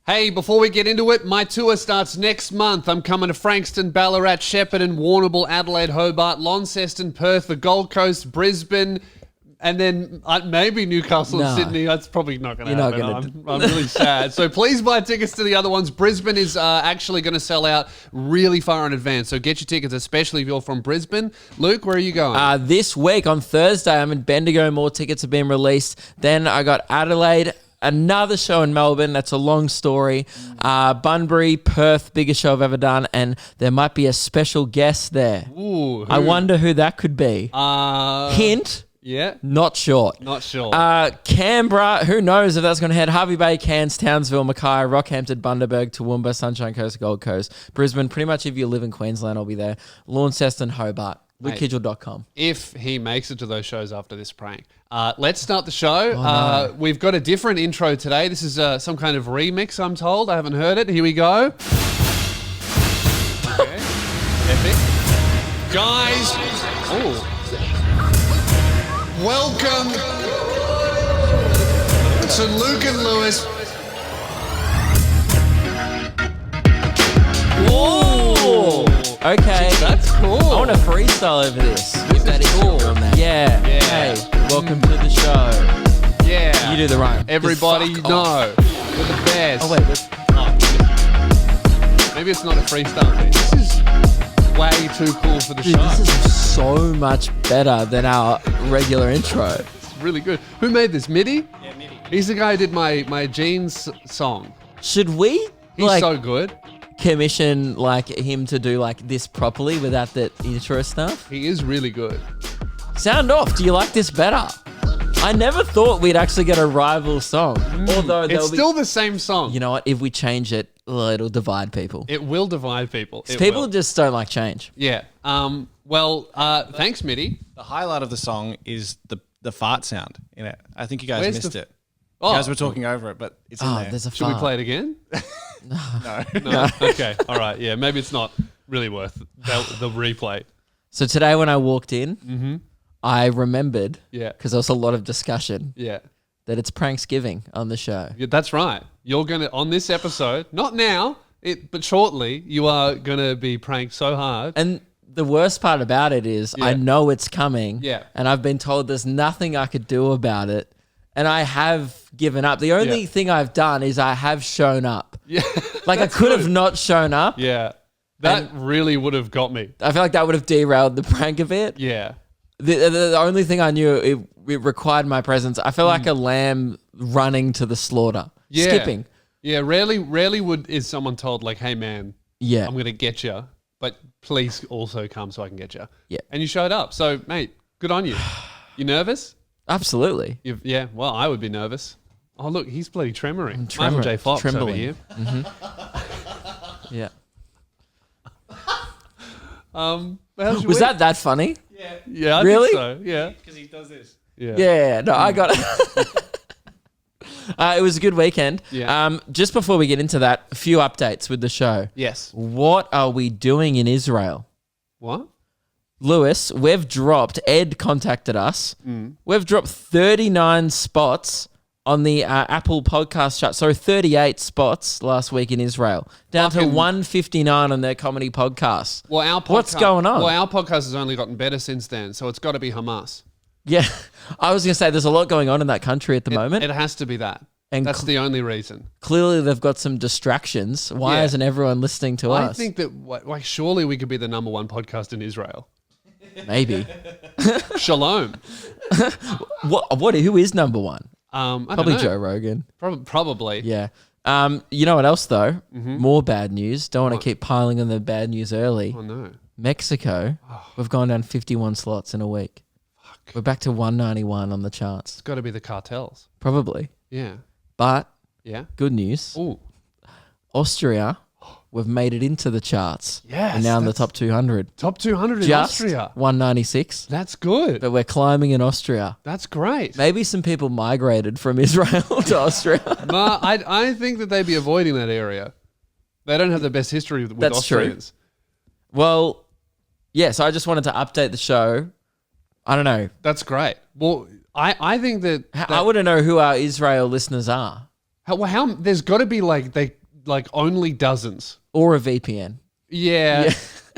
Hey, before we get into it, my tour starts next month. I'm coming to Frankston, Ballarat, Shepparton, Warrnambool, Adelaide, Hobart, Launceston, Perth, the Gold Coast, Brisbane, and then maybe Newcastle and Sydney. That's probably not going to happen. I'm really sad. So please buy tickets to the other ones. Brisbane is actually going to sell out really far in advance. So get your tickets, especially if you're from Brisbane. Luke, where are you going? This week on Thursday, I'm in Bendigo. More tickets have been released. Then I got Adelaide. Another show in Melbourne. That's a long story. Bunbury, Perth, biggest show I've ever done. And there might be a special guest there. Ooh, I wonder who that could be. Hint. Yeah. Not sure. Not sure. Canberra, who knows if that's going to head. Harvey Bay, Cairns, Townsville, Mackay, Rockhampton, Bundaberg, Toowoomba, Sunshine Coast, Gold Coast, Brisbane. Pretty much if you live in Queensland, I'll be there. Launceston, Hobart. LukeKidgel.com. If he makes it to those shows after this prank. Let's start the show. We've got a different intro today. This is some kind of remix, I'm told. I haven't heard it. Here we go. Okay. Epic. Guys. Oh. Welcome to Luke and Lewis. Whoa! Okay. That's cool. I want to freestyle over this. This is cool. Yeah. Hey, welcome to the show. Yeah. You do the rhyme. Everybody Just fuck know. off. We're the best. Oh, wait. Maybe it's not a freestyle thing. This is way too cool for the Dude, show. this is so much better than our regular intro. It's really good. Who made this? Midi? Yeah, Midi. He's the guy who did my Jeans song. Should we He's so good. commission him to do this properly without that intro stuff? He is really good. Sound off. Do you like this better? I never thought we'd actually get a rival song. Although It's still the same song. You know what? If we change it, it'll divide people. It will divide people. People just don't like change. Yeah. Thanks, Midi. The highlight of the song is the fart sound in it. I think you guys Where's missed the- it. Oh. You guys were talking over it, but it's in Oh, there. there's a Should we fart. play it again? No. No. Okay. All right. Yeah. Maybe it's not really worth the replay. So today when I walked in, I remembered, Yeah. because there was a lot of discussion, Yeah. that it's Pranksgiving on the show. Yeah, that's right. You're gonna on this episode, not now, but shortly, you are gonna be pranked so hard. And the worst part about it is I know it's coming. Yeah. And I've been told there's nothing I could do about it. And I have given up. The only thing I've done is I have shown up. Yeah. I could have not shown up. Yeah. That really would have got me. I feel like that would have derailed the prank a bit. Yeah. The only thing I knew, it required my presence. I feel like a lamb running to the slaughter. Yeah. Skipping. Yeah. Rarely is someone told hey man, Yeah. I'm gonna get you, but please also come so I can get you. Yeah. And you showed up. So mate, good on you. You nervous? Absolutely. Yeah. Well, I would be nervous. Oh look, he's bloody tremoring. Michael J. Fox trembling. over here. Yeah. How's your Was week? that funny? Yeah. I Really? think so. Yeah. Because he does this. Yeah. Yeah. No, I got it. It was a good weekend. Yeah. Just before we get into that, a few updates with the show. Yes. What are we doing in Israel? What? Lewis, Ed contacted us. We've dropped 39 spots on the Apple podcast chart. So 38 spots last week in Israel. Down to 159 on their comedy podcast. Well, our podcast, What's going on? Well, our podcast has only gotten better since then, so it's got to be Hamas. Yeah. I was going to say there's a lot going on in that country at the moment. It has to be that. And That's the only reason. Clearly they've got some distractions. Why Yeah. isn't everyone listening to I us? think that surely we could be the number one podcast in Israel. Maybe. Shalom. Who is number one? I don't Probably know. Joe Rogan. Probably. Yeah. You know what else though? Mm-hmm. More bad news. Don't want to keep piling on the bad news early. Oh no. Mexico, we've gone down 51 slots in a week. We're back to 191 on the charts. It's got to be the cartels. Probably. Yeah. But Yeah. good news. Oh. Austria, we've made it into the charts. Yes, We're now in the that's- top 200. Top 200 in Just Austria. 196. That's good. But we're climbing in Austria. That's great. Maybe some people migrated from Israel to Austria. No, I think that they'd be avoiding that area. They don't have the best history with That's true. Austrians. Well, yeah, so I just wanted to update the show. I don't know. That's great. Well, I think that I want to know who our Israel listeners are. How there's got to be like only dozens. Or a VPN. Yeah.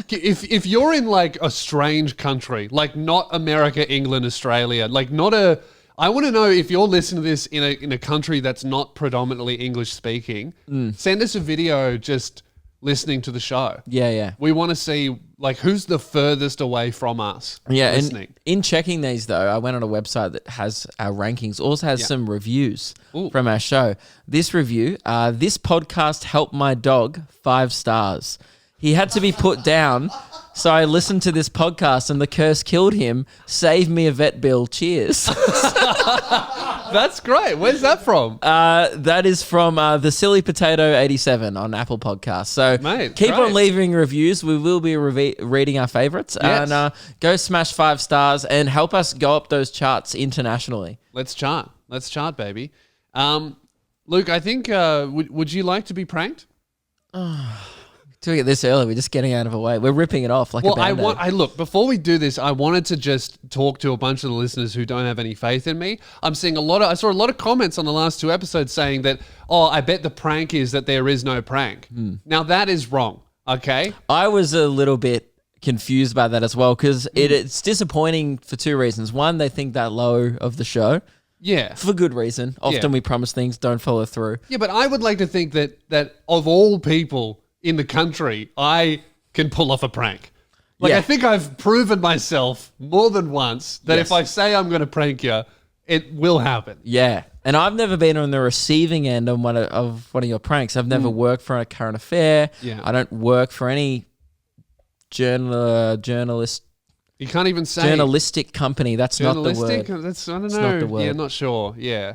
If you're in like a strange country, like not America, England, Australia, like not a, I want to know if you're listening to this in a country that's not predominantly English speaking, send us a video just listening to the show. Yeah. We want to see like who's the furthest away from us. Yeah, listening. and in checking these though, I went on a website that has our rankings, also has some reviews from our show. This review, this podcast helped my dog, 5 stars. He had to be put down, so I listened to this podcast and the curse killed him. Save me a vet bill. Cheers. That's great. Where's that from? That is from the Silly Potato 87 on Apple Podcasts. So Mate, keep great. on leaving reviews. We will be reading our favorites. Yes. And go smash 5 stars and help us go up those charts internationally. Let's chart, baby. Luke, I think would you like to be pranked? Doing it this early, we're just getting out of the way. We're ripping it off like a Well, Band-Aid. I look, before we do this, I wanted to just talk to a bunch of the listeners who don't have any faith in me. I saw a lot of comments on the last 2 episodes saying that, I bet the prank is that there is no prank. Now that is wrong. Okay. I was a little bit confused by that as well because it's disappointing for 2 reasons. One, they think that low of the show. Yeah. For good reason. Often we promise things, don't follow through. Yeah, but I would like to think that of all people in the country, I can pull off a prank. Like, Yeah. I think I've proven myself more than once that Yes. if I say I'm going to prank you, it will happen. Yeah. And I've never been on the receiving end of one of your pranks. I've never worked for a current affair. Yeah. I don't work for any journalistic You can't even say company. That's not the journalistic. word. That's, I don't It's know. not the word. Yeah, not sure. Yeah.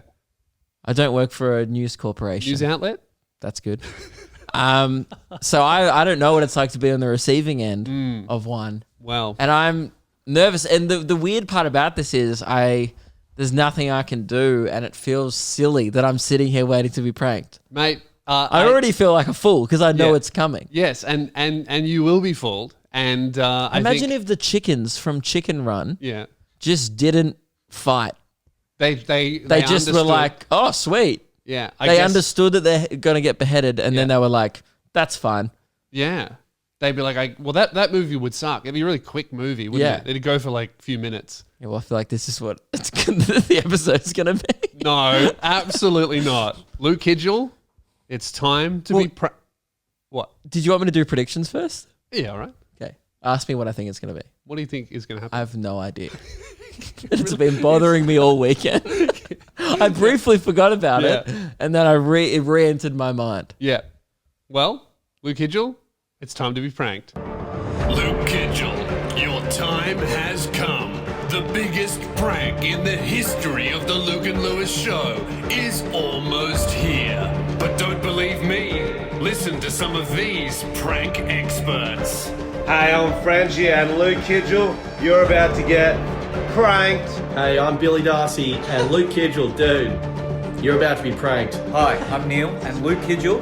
I don't work for a news corporation. News outlet? That's good. So I don't know what it's like to be on the receiving end of one. Well, And I'm nervous. And the weird part about this is there's nothing I can do, and it feels silly that I'm sitting here waiting to be pranked. mate, I already feel like a fool because I know Yeah. it's coming. yes, and you will be fooled. And I Imagine think, if the chickens from Chicken Run yeah, just didn't fight. they They just were understood. like, oh, sweet. yeah, They understood that they're going to get beheaded, and then Yeah. they were like, that's fine. Yeah. They'd be like, well, that movie would suck. It'd be a really quick movie, wouldn't Yeah. it? It'd go for like a few minutes. Yeah, well, I feel like this is what the episode's going to be. No, absolutely not. Luke Kidgel, it's time to be... What? Did you want me to do predictions first? Yeah, all right. Okay. Ask me what I think it's going to be. What do you think is going to happen? I have no idea. It's been bothering me all weekend. I briefly forgot about it, and then it re-entered my mind. Yeah. Well, Luke Kidgel, it's time to be pranked. Luke Kidgel, your time has come. The biggest prank in the history of the Luke and Lewis show is almost here. But don't believe me. Listen to some of these prank experts. Hey, I'm Frangie and Luke Kidgel. You're about to get pranked. Hey, I'm Billy Darcy and Luke Kidgel. Dude, you're about to be pranked. Hi, I'm Neil and Luke Kidgel.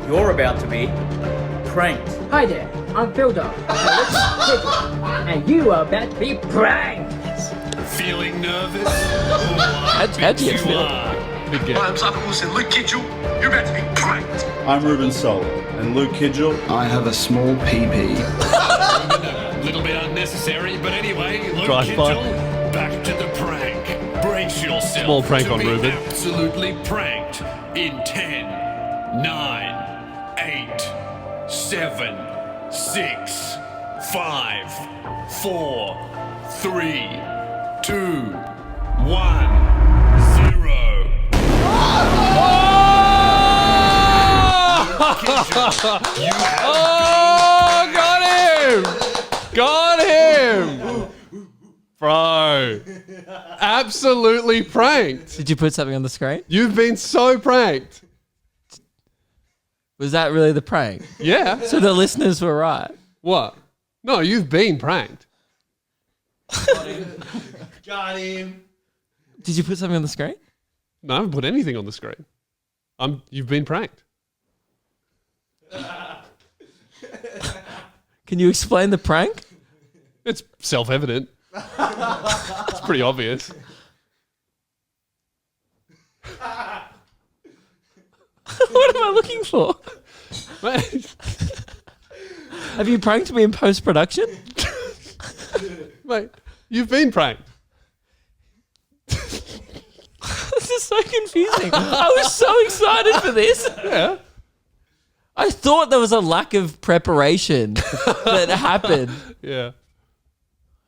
You're about to be pranked. Hi there, I'm Phil Dog, and you are about to be pranked. Feeling nervous? Oh, How'd you feel? Big game. I'm Simon Wilson, Luke Kidgel. You're about to be pranked. I'm Ruben Sol, and Luke Kidgel. I have a small PP. A little bit unnecessary, but anyway, Luke Drive by. Kidgel, back to the prank. Brace yourself Small prank to on be Ruben. absolutely pranked in 10, 9, 8, 7, 6, 5, 4, 3, 2, 1, 0. You have Oh, got him! Got him! Bro. Absolutely pranked. Did you put something on the screen? You've been so pranked. Was that really the prank? Yeah. So the listeners were right. What? No, you've been pranked. Got him. Did you put something on the screen? No, I haven't put anything on the screen. You've been pranked. Can you explain the prank? It's self-evident. It's pretty obvious. What am I looking for? Mate, Have you pranked me in post-production? mate, you've been pranked. This is so confusing. I was so excited for this. Yeah. I thought there was a lack of preparation that happened. Yeah.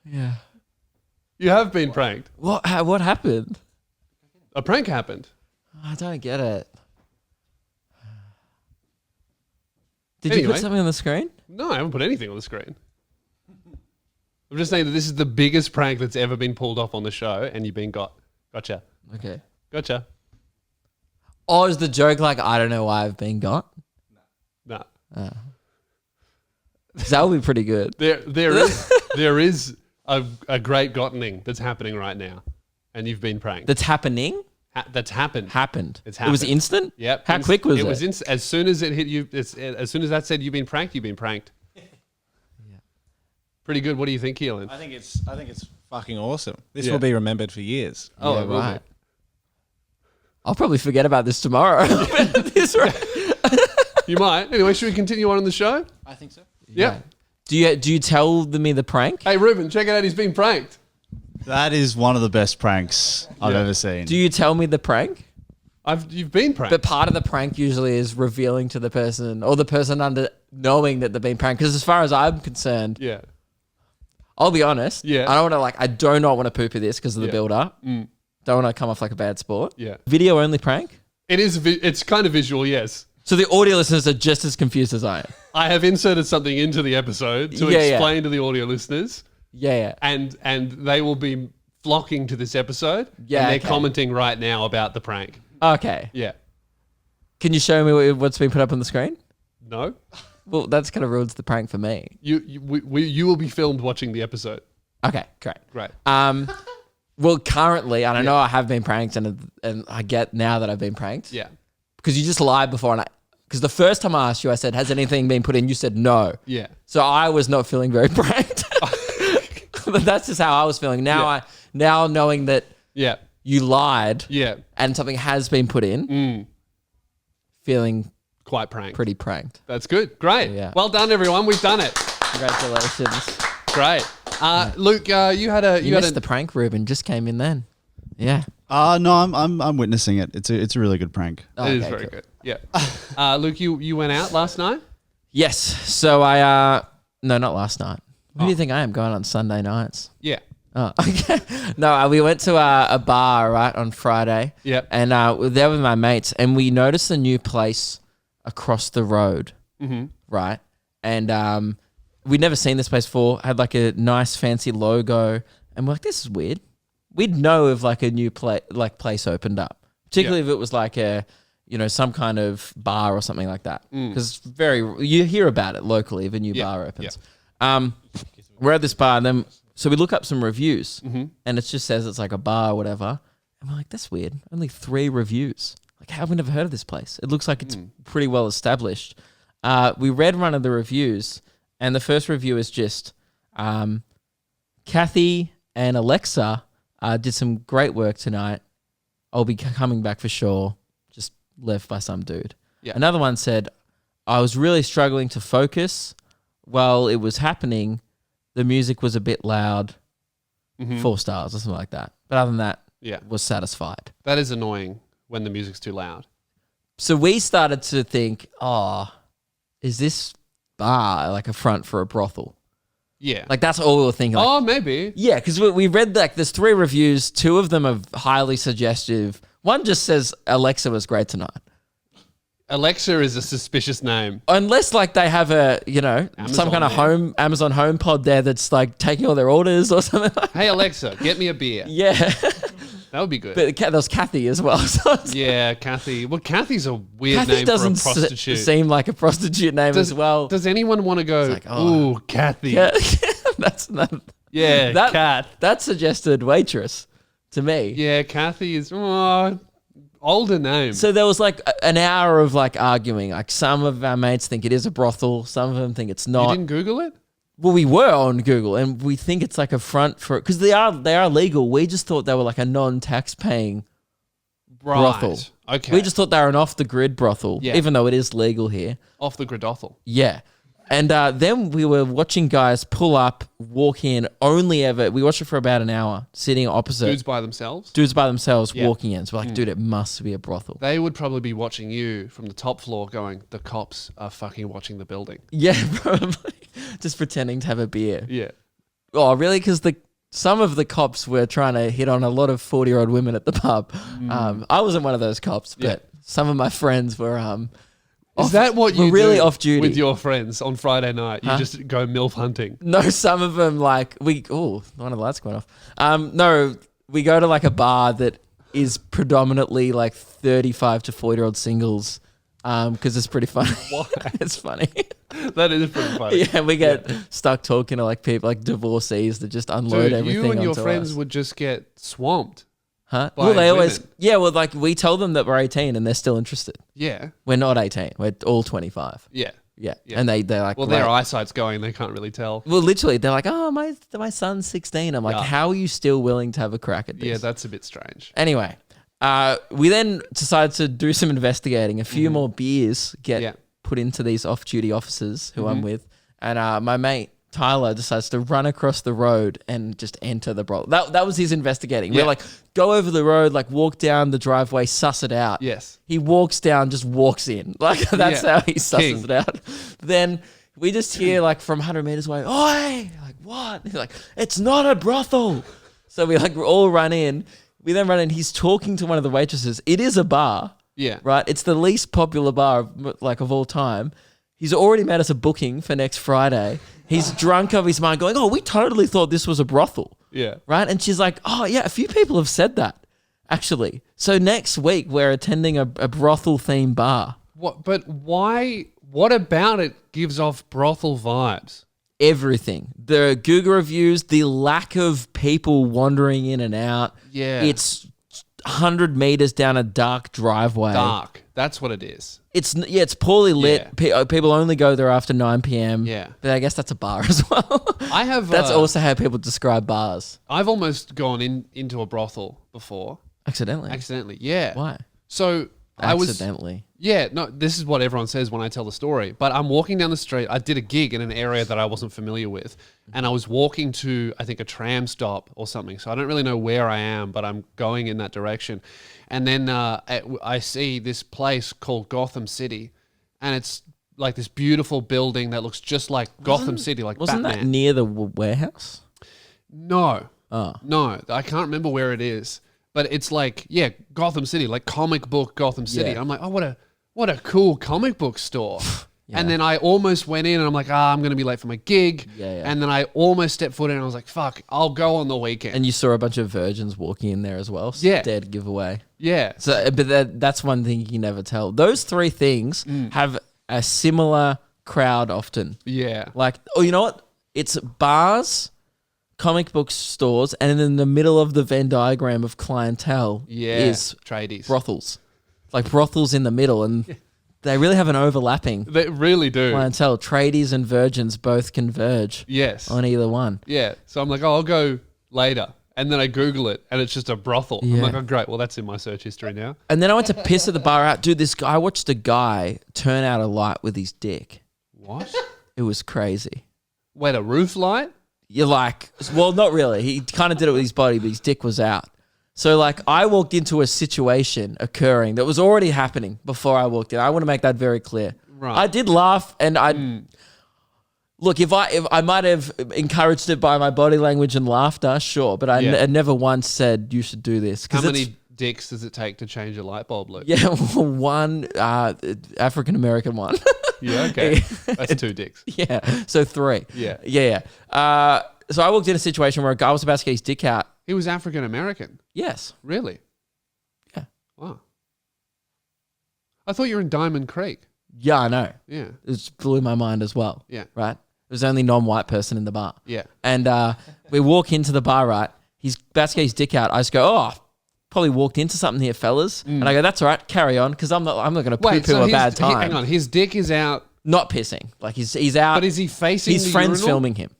Yeah. You have been pranked. What happened? A prank happened. I don't get it. Did you Anyway. put something on the screen? No, I haven't put anything on the screen. I'm just saying that this is the biggest prank that's ever been pulled off on the show, and you've been got. Gotcha. Okay. Gotcha. Or is the joke like, I don't know why I've been got? Nah. That would be pretty good. There is a great gottening that's happening right now, and you've been pranked. That's happening? That's happened. Happened. It's It was happened. instant? Yep. How quick was it? It was as soon as it hit you. As soon as that said you've been pranked, you've been pranked. Pretty good. What do you think, Keelan? I think it's fucking awesome. This Yeah. will be remembered for years. Oh, Yeah, it will be. right. I'll probably forget about this tomorrow. This right. You might. Anyway, should we continue on in the show? I think so. Yeah. Do you tell me the prank? Hey, Ruben, check it out. He's been pranked. That is one of the best pranks I've ever seen. Do you tell me the prank? You've been pranked. But part of the prank usually is revealing to the person or the person under knowing that they've been pranked. Because as far as I'm concerned, yeah. I'll be honest. Yeah. I don't want to I do not want to poo-poo this because of the Yeah. build-up. Don't want to come off like a bad sport. Yeah. Video only prank. It is. It's kind of visual, yes. So the audio listeners are just as confused as I am. I have inserted something into the episode to Yeah, explain to the audio listeners, Yeah. and they will be flocking to this episode. Yeah, and they're okay. commenting right now about the prank. Okay. Yeah. Can you show me what's been put up on the screen? No. Well, that's kind of ruins the prank for me. You will be filmed watching the episode. Okay, great. Great. Well, currently, and I know I have been pranked, and I get now that I've been pranked. Yeah. Because you just lied before, because the first time I asked you, I said, "Has anything been put in?" You said no. Yeah. So I was not feeling very pranked. But that's just how I was feeling. Now now knowing that Yeah. you lied, Yeah. and something has been put in, feeling Quite pranked. pretty pranked. That's good. Great. Yeah. Well done, everyone. We've done it. Congratulations. Great. Luke, you had a You missed the prank, Ruben. Just came in then. Yeah. No, I'm witnessing it. It's a really good prank. It is Okay, very cool. good. Yeah. Luke, you went out last night? Yes. So I no, not last night. Who do you think I am going on Sunday nights? Yeah. Oh, okay. No, we went to a bar, right, on Friday. Yep. And we were there with my mates, and we noticed a new place across the road, right? And we'd never seen this place before, had like a nice fancy logo, and we're like, this is weird. We'd know if like a new place opened up, particularly if it was like a, some kind of bar or something like that. Because you hear about it locally if a new bar opens. We're at this bar, and then so we look up some reviews, and it just says it's like a bar or whatever, and we're like, that's weird. Only 3 reviews. Like, how have we never heard of this place? It looks like it's pretty well established. We read one of the reviews, and the first review is just Kathy and Alexa did some great work tonight. I'll be coming back for sure. Just left by some dude. Yeah. Another one said, I was really struggling to focus while it was happening. The music was a bit loud. 4 stars or something like that. But other than that, was satisfied. That is annoying when the music's too loud. So we started to think, is this bar like a front for a brothel? Yeah. Like that's all we were thinking. Like, Maybe. yeah, because we read like there's 3 reviews. 2 of them are highly suggestive. One just says Alexa was great tonight. Alexa is a suspicious name. Unless like they have a, some kind of Amazon home pod there that's like taking all their orders or something like that. Hey, Alexa, get me a beer. Yeah. That would be good. But there was Kathy as well. So yeah, Kathy. Well, Kathy's a weird Kathy name for a doesn't prostitute. seem like a prostitute name as well. Does anyone want to go, like, ooh, Kathy? Yeah, that's not. Yeah, Kath. That suggested waitress to me. Yeah, Kathy is older name. So there was like an hour of like arguing. Like some of our mates think it is a brothel. Some of them think it's You not. didn't Google it? Well, we were on Google and we think it's like a front for, because they are legal. We just thought they were like a non-tax paying brothel. Okay. We just thought they were an off-the-grid brothel, Yeah. even though it is legal here. Off the gridothel. Yeah. And then we were watching guys pull up, walk in, we watched it for about an hour, sitting opposite. Dudes by themselves. Dudes by themselves Yeah. walking in. So we're like, dude, it must be a brothel. They would probably be watching you from the top floor going, the cops are fucking watching the building. Yeah, probably. Just pretending to have a beer. Yeah. Oh, really? Because some of the cops were trying to hit on a lot of 40-year-old women at the pub. I wasn't one of those cops, but some of my friends were... Is that what you really do off duty with your friends on Friday night? You just go MILF hunting. No, some of them one of the lights going off. No, we go to like a bar that is predominantly like 35 to 40-year-old singles because it's pretty funny. Why? It's funny. That is pretty funny. Yeah, we get stuck talking to like people like divorcees that just unload Dude, everything you and your onto friends us. would just get swamped. Huh? by Well, they always... women. Yeah, well, like we tell them that we're 18 and they're still interested. Yeah. We're not 18. We're all 25. Yeah. Yeah. Yeah. And they're like... Well, "Great." their eyesight's going. They can't really tell. Well, literally, they're like, oh, my son's 16. I'm like, Yeah. how are you still willing to have a crack at this? Yeah, that's a bit strange. Anyway, we then decided to do some investigating. A few more beers get put into these off-duty officers who I'm with. And my mate, Tyler, decides to run across the road and just enter the brothel. That was his investigating. Yeah. We're like, go over the road, like walk down the driveway, suss it out. Yes. He walks down, just walks in. Like, that's Yeah. how he susses King. it out. Then we just hear, like, from 100 meters away, oi! Like, what? He's like, it's not a brothel. So we, like, all run in. We then run in. He's talking to one of the waitresses. It is a bar. Yeah. Right? It's the least popular bar, of all time. He's already made us a booking for next Friday. He's drunk of his mind going, oh, we totally thought this was a brothel. Yeah. Right? And she's like, oh, yeah, a few people have said that, actually. So next week, we're attending a brothel-themed bar. What? But why? What about it gives off brothel vibes? Everything. The Google reviews, the lack of people wandering in and out. Yeah. It's 100 meters down a dark driveway. Dark. That's what it is. It's poorly lit. People only go there after 9 p.m. Yeah. But I guess that's a bar as well. I have. That's also how people describe bars. I've almost gone into a brothel before. Accidentally. Yeah. Why? So I was. Accidentally. Yeah, no, this is what everyone says when I tell the story. But I'm walking down the street. I did a gig in an area that I wasn't familiar with. And I was walking to, I think, a tram stop or something. So I don't really know where I am, but I'm going in that direction. And then I see this place called Gotham City. And it's like this beautiful building that looks just like Gotham City, like Wasn't Batman. that near the warehouse? No. Oh. No, I can't remember where it is. But it's like, yeah, Gotham City, like comic book Gotham City. Yeah. I'm like, oh, what a cool comic book store. And then I almost went in and I'm like, I'm going to be late for my gig. Yeah. And then I almost stepped foot in and I was like, fuck, I'll go on the weekend. And you saw a bunch of virgins walking in there as well. So Yeah. Dead giveaway. yeah. So, but that's one thing you can never tell. Those three things have a similar crowd often. Yeah. Like, oh, you know what? It's bars, comic book stores, and in the middle of the Venn diagram of clientele is tradies. brothels. Like brothels in the middle, and they really have an overlapping They really do. clientele. Tradies and virgins both converge Yes. on either one. Yeah. So I'm like, oh, I'll go later. And then I Google it and it's just a brothel. I'm Yeah. like, oh, great. Well, that's in my search history now. And then I went to piss at the bar out. Dude, I watched a guy turn out a light with his dick. What? It was crazy. Wait, a roof light? You're like, well, not really. He kind of did it with his body, but his dick was out. So, like, I walked into a situation occurring that was already happening before I walked in. I want to make that very clear. Right. I did laugh, and look, if I might have encouraged it by my body language and laughter, sure, but I never once said you should do this. How many dicks does it take to change a light bulb, Luke? Yeah, one African American one. Yeah, okay. That's 2 dicks. Yeah, so 3. Yeah. Yeah. So I walked in a situation where a guy was about to get his dick out. He was African American. Yes. Really? Yeah. Wow. I thought you were in Diamond Creek. Yeah, I know. Yeah. It just blew my mind as well. Yeah. Right? There was the only non-white person in the bar. Yeah. And we walk into the bar, right? He's about to get his dick out. I just go, oh, probably walked into something here, fellas. And I go, that's all right, carry on, because I'm not going to poo-poo a bad time. Hang on, his dick is out. Not pissing. Like he's out. But is he facing his the friends urinal? filming him.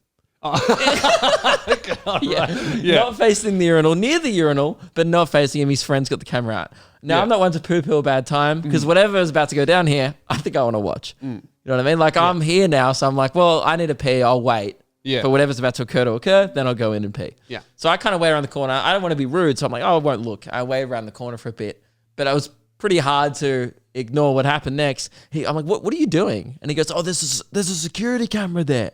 Yeah. Not facing the urinal, near the urinal, but not facing him. His friend's got the camera out. Now, Yeah. I'm not one to poo-poo a bad time because whatever is about to go down here, I think I want to watch. You know what I mean? Like, I'm here now, so I'm like, well, I need to pee. I'll wait. Yeah. For whatever's about to occur, then I'll go in and pee. Yeah. So I kind of wait around the corner. I don't want to be rude, so I'm like, oh, I won't look. I wait around the corner for a bit. But it was pretty hard to ignore what happened next. I'm like, what are you doing? And he goes, oh, there's a security camera there.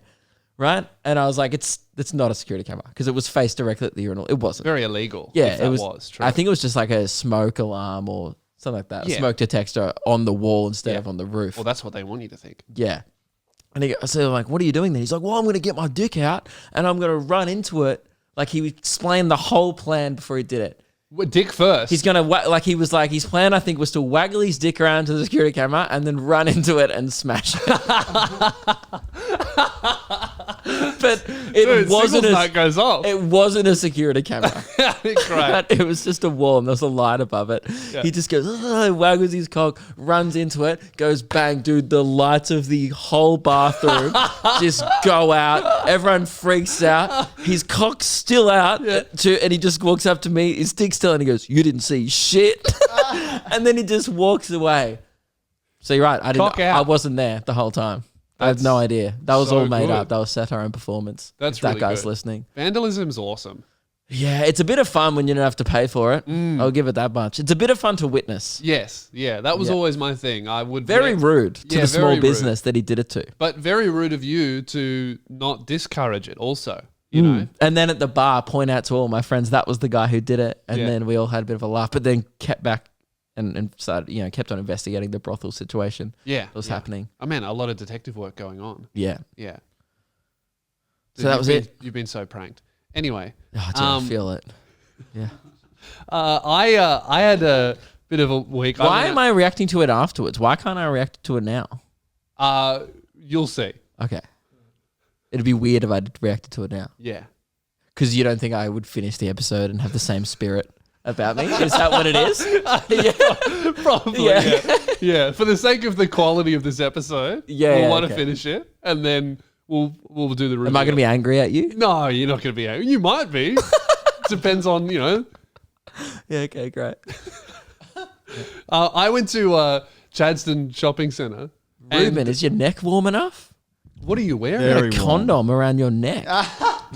Right? And I was like, it's not a security camera because it was faced directly at the urinal. It wasn't. Very illegal. Yeah, if that it was true. I think it was just like a smoke alarm or something like that. A Yeah. smoke detector on the wall instead of on the roof. Well, that's what they want you to think. Yeah. And so I'm like, what are you doing then? He's like, well, I'm going to get my dick out and I'm going to run into it. Like he explained the whole plan before he did it. Well, dick first. He's going to, his plan, I think, was to waggle his dick around to the security camera and then run into it and smash it. But it wasn't light goes off. It wasn't a security camera. Great. It was just a wall and there was a light above it. Yeah. He just goes, waggles his cock, runs into it, goes bang, dude. The lights of the whole bathroom just go out. Everyone freaks out. His cock's still out, and he just walks up to me. His dick's still, and he goes, "You didn't see shit," and then he just walks away. So you're right. Cock out. I wasn't there the whole time. I have no idea. That was so all made good. up. That was satire and performance. That's if that really guy's good. listening. Vandalism's awesome. Yeah, it's a bit of fun when you don't have to pay for it. I'll give it that much. It's a bit of fun to witness. Yes. Yeah. That was Yeah. always my thing. I would Very rude to Yeah, the small very rude. business that he did it to. But very rude of you to not discourage it also, you know? And then at the bar, point out to all my friends that was the guy who did it. And Yeah. then we all had a bit of a laugh, but then kept back and started, kept on investigating the brothel situation Yeah. that was yeah. happening. Oh, man, a lot of detective work going on. Yeah. Yeah. So that was it. You've been so pranked. Anyway. Oh, dude, I feel it. Yeah. I had a bit of a week. Why am I reacting to it afterwards? Why can't I react to it now? You'll see. Okay. It'd be weird if I reacted to it now. Yeah. Because you don't think I would finish the episode and have the same spirit about me? Is that what it is? Yeah. Probably. Yeah. Yeah. Yeah. For the sake of the quality of this episode, we'll want to finish it, and then we'll do the review. Am I going to be angry at you? No, you're not going to be angry. You might be. Depends on, Yeah, okay, great. I went to Chadstone Shopping Centre. Ruben, is your neck warm enough? What are you wearing? You got a condom around your neck.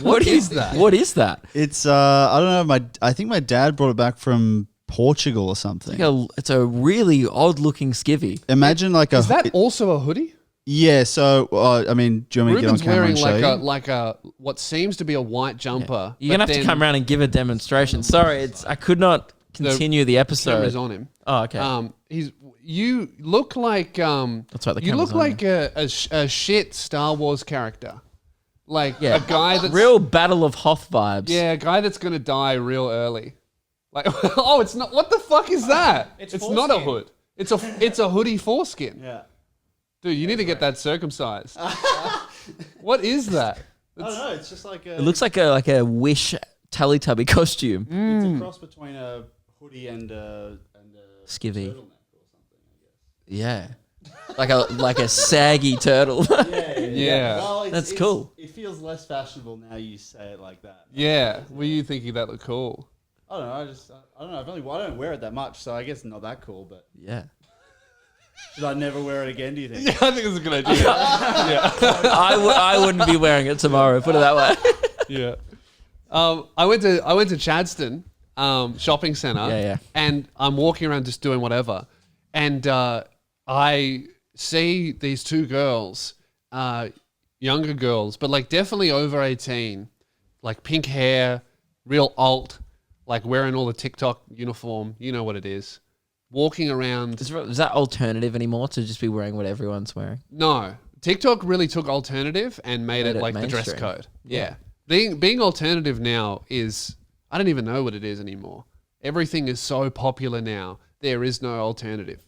What is that? What is that? It's I don't know. I think my dad brought it back from Portugal or something. It's a really odd looking skivvy. Imagine like Is that also a hoodie? Yeah. So I mean, do you want me to Ruben's get on camera wearing and show you? like a what seems to be a white jumper. You're gonna have to come around and give a demonstration. Sorry, I could not continue the episode. Camera's on him. Oh, okay. You look like That's right. The you camera's look on like a shit Star Wars character, like Yeah. a guy that's real Battle of Hoth vibes. Yeah, a guy that's gonna die real early. Like, oh, it's not. What the fuck is that? It's not a hood. It's a hoodie foreskin. Yeah. Dude, you need to get that circumcised. What is that? I don't know. It's just like It looks like a Wish Teletubby costume. it's a cross between a hoodie and a Skivvy. turtleneck or something. Yeah. Like a saggy turtle. Yeah. Well, That's cool. It feels less fashionable now you say it like that. Yeah. Were you thinking that looked cool? I don't know. I don't know. I don't wear it that much, so I guess not that cool. But Yeah. should I never wear it again? Do you think? Yeah, I think it's a good idea. I wouldn't be wearing it tomorrow, put it that way. Yeah. I went to Chadstone shopping center. Yeah. And I'm walking around just doing whatever, and I see these two girls, younger girls, but like definitely over 18, like pink hair, real alt, like wearing all the TikTok uniform. You know what it is. Walking around. Is that alternative anymore to just be wearing what everyone's wearing? No, TikTok really took alternative and made it like the dress mainstream. code. Yeah. Being alternative now is, I don't even know what it is anymore. Everything is so popular now. There is no alternative.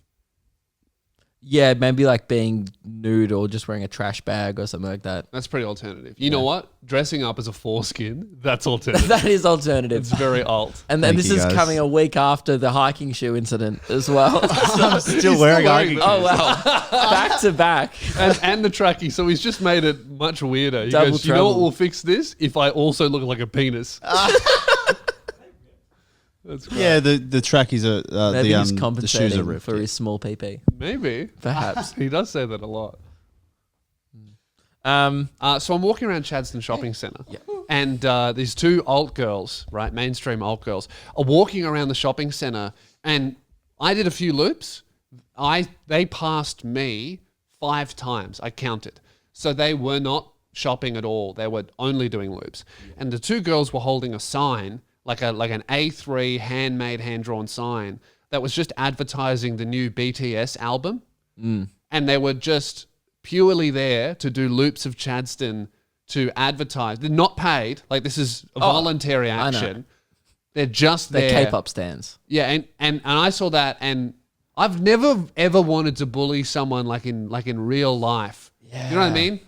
Yeah, maybe like being nude or just wearing a trash bag or something like that. That's pretty alternative. You know what? Dressing up as a foreskin, that's alternative. That is alternative. It's very alt. And then Thank this you, is guys. coming a week after the hiking shoe incident as well. I'm still wearing hiking them. Oh wow. Back to back. And the trackie. So he's just made it much weirder. He Double goes, you know what trouble. will fix this? If I also look like a penis. That's great. Yeah, the trackies are Maybe he's the shoes are compensating ripped. for his small PP. Maybe. Perhaps. He does say that a lot. So I'm walking around Chadstone Shopping Centre, and these two alt girls, right, mainstream alt girls, are walking around the shopping centre, and I did a few loops. They passed me 5 times. I counted. So they were not shopping at all. They were only doing loops. And the two girls were holding a sign, like an A3 handmade, hand-drawn sign that was just advertising the new BTS album. And they were just purely there to do loops of Chadstone to advertise. They're not paid. Like, this is a voluntary action. They're just there. They're K-pop stands. Yeah, and I saw that, and I've never ever wanted to bully someone like in real life. Yeah. You know what I mean?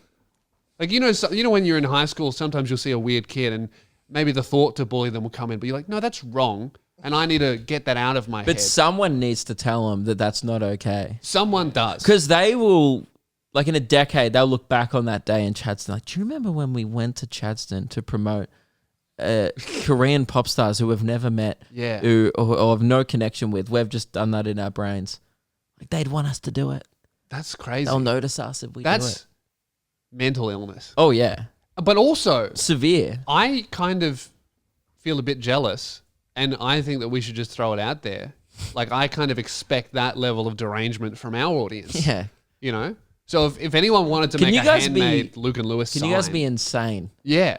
Like, you know when you're in high school, sometimes you'll see a weird kid, and maybe the thought to bully them will come in, but you're like, no, that's wrong, and I need to get that out of my head. But someone needs to tell them that that's not okay. Someone does. Because they will, like in a decade, they'll look back on that day in Chadstone. Like, do you remember when we went to Chadstone to promote Korean pop stars who we've never met, who or have no connection with? We've just done that in our brains. Like, they'd want us to do it. That's crazy. They'll notice us if we do it. That's mental illness. Oh, yeah. But also severe. I kind of feel a bit jealous, and I think that we should just throw it out there. Like, I kind of expect that level of derangement from our audience. Yeah. You know? So if anyone wanted to make a handmade Luke and Lewis sign. Can you guys be insane? Yeah.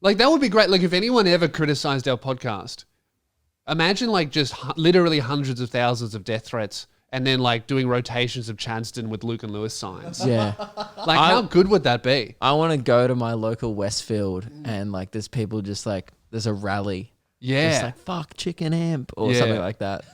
Like, that would be great. Like, if anyone ever criticized our podcast, imagine like just literally hundreds of thousands of death threats and then like doing rotations of Chadstone with Luke and Lewis signs. Yeah. Like, how good would that be? I want to go to my local Westfield and like there's people just like, there's a rally. Yeah. Just like, fuck chicken amp or something like that.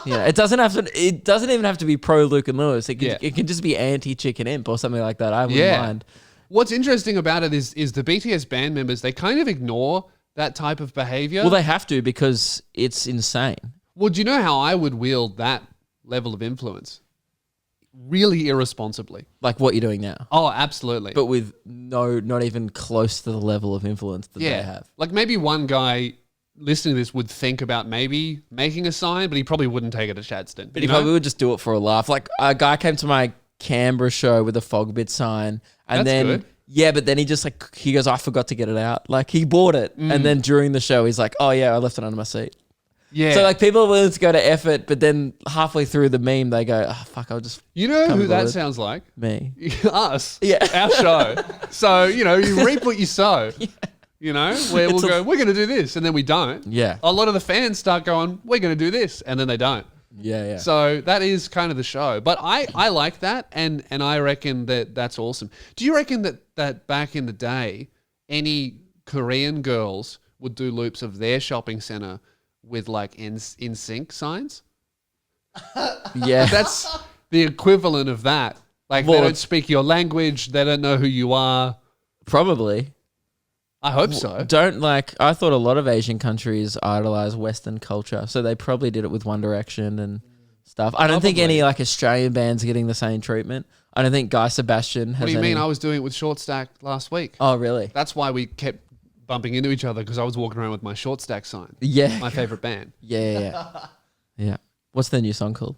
Yeah. It doesn't even have to be pro Luke and Lewis. It can just be anti chicken imp or something like that. I wouldn't mind. What's interesting about it is the BTS band members, they kind of ignore that type of behavior. Well, they have to because it's insane. Well, do you know how I would wield that level of influence? Really irresponsibly. Like what you're doing now. Oh, absolutely. But with not even close to the level of influence that they have. Like maybe one guy listening to this would think about maybe making a sign, but he probably wouldn't take it to Chadstone. But he probably would just do it for a laugh. Like a guy came to my Canberra show with a Fogbit sign, and That's good. But then he just like, he goes, I forgot to get it out. Like he bought it. And then during the show, he's like, oh yeah, I left it under my seat. Yeah. So like people are willing to go to effort, but then halfway through the meme, they go, oh fuck, I'll just. You know who that sounds like? Me. Us. Yeah. Our show. So, you reap what you sow. Yeah. You know, where we'll go, we're going to do this, and then we don't. Yeah. A lot of the fans start going, we're going to do this, and then they don't. Yeah. So that is kind of the show. But I like that, and I reckon that's awesome. Do you reckon that back in the day, any Korean girls would do loops of their shopping centre with like in sync signs? Yeah. That's the equivalent of that. Like, they don't speak your language, they don't know who you are. Probably. I hope so. I thought a lot of Asian countries idolize Western culture, so they probably did it with One Direction and stuff. I don't think any like Australian bands are getting the same treatment. I don't think Guy Sebastian has. What do you mean? I was doing it with Short Stack last week. Oh, really? That's why we kept bumping into each other, because I was walking around with my Short Stack sign. Yeah. My favorite band. Yeah. Yeah. What's their new song called?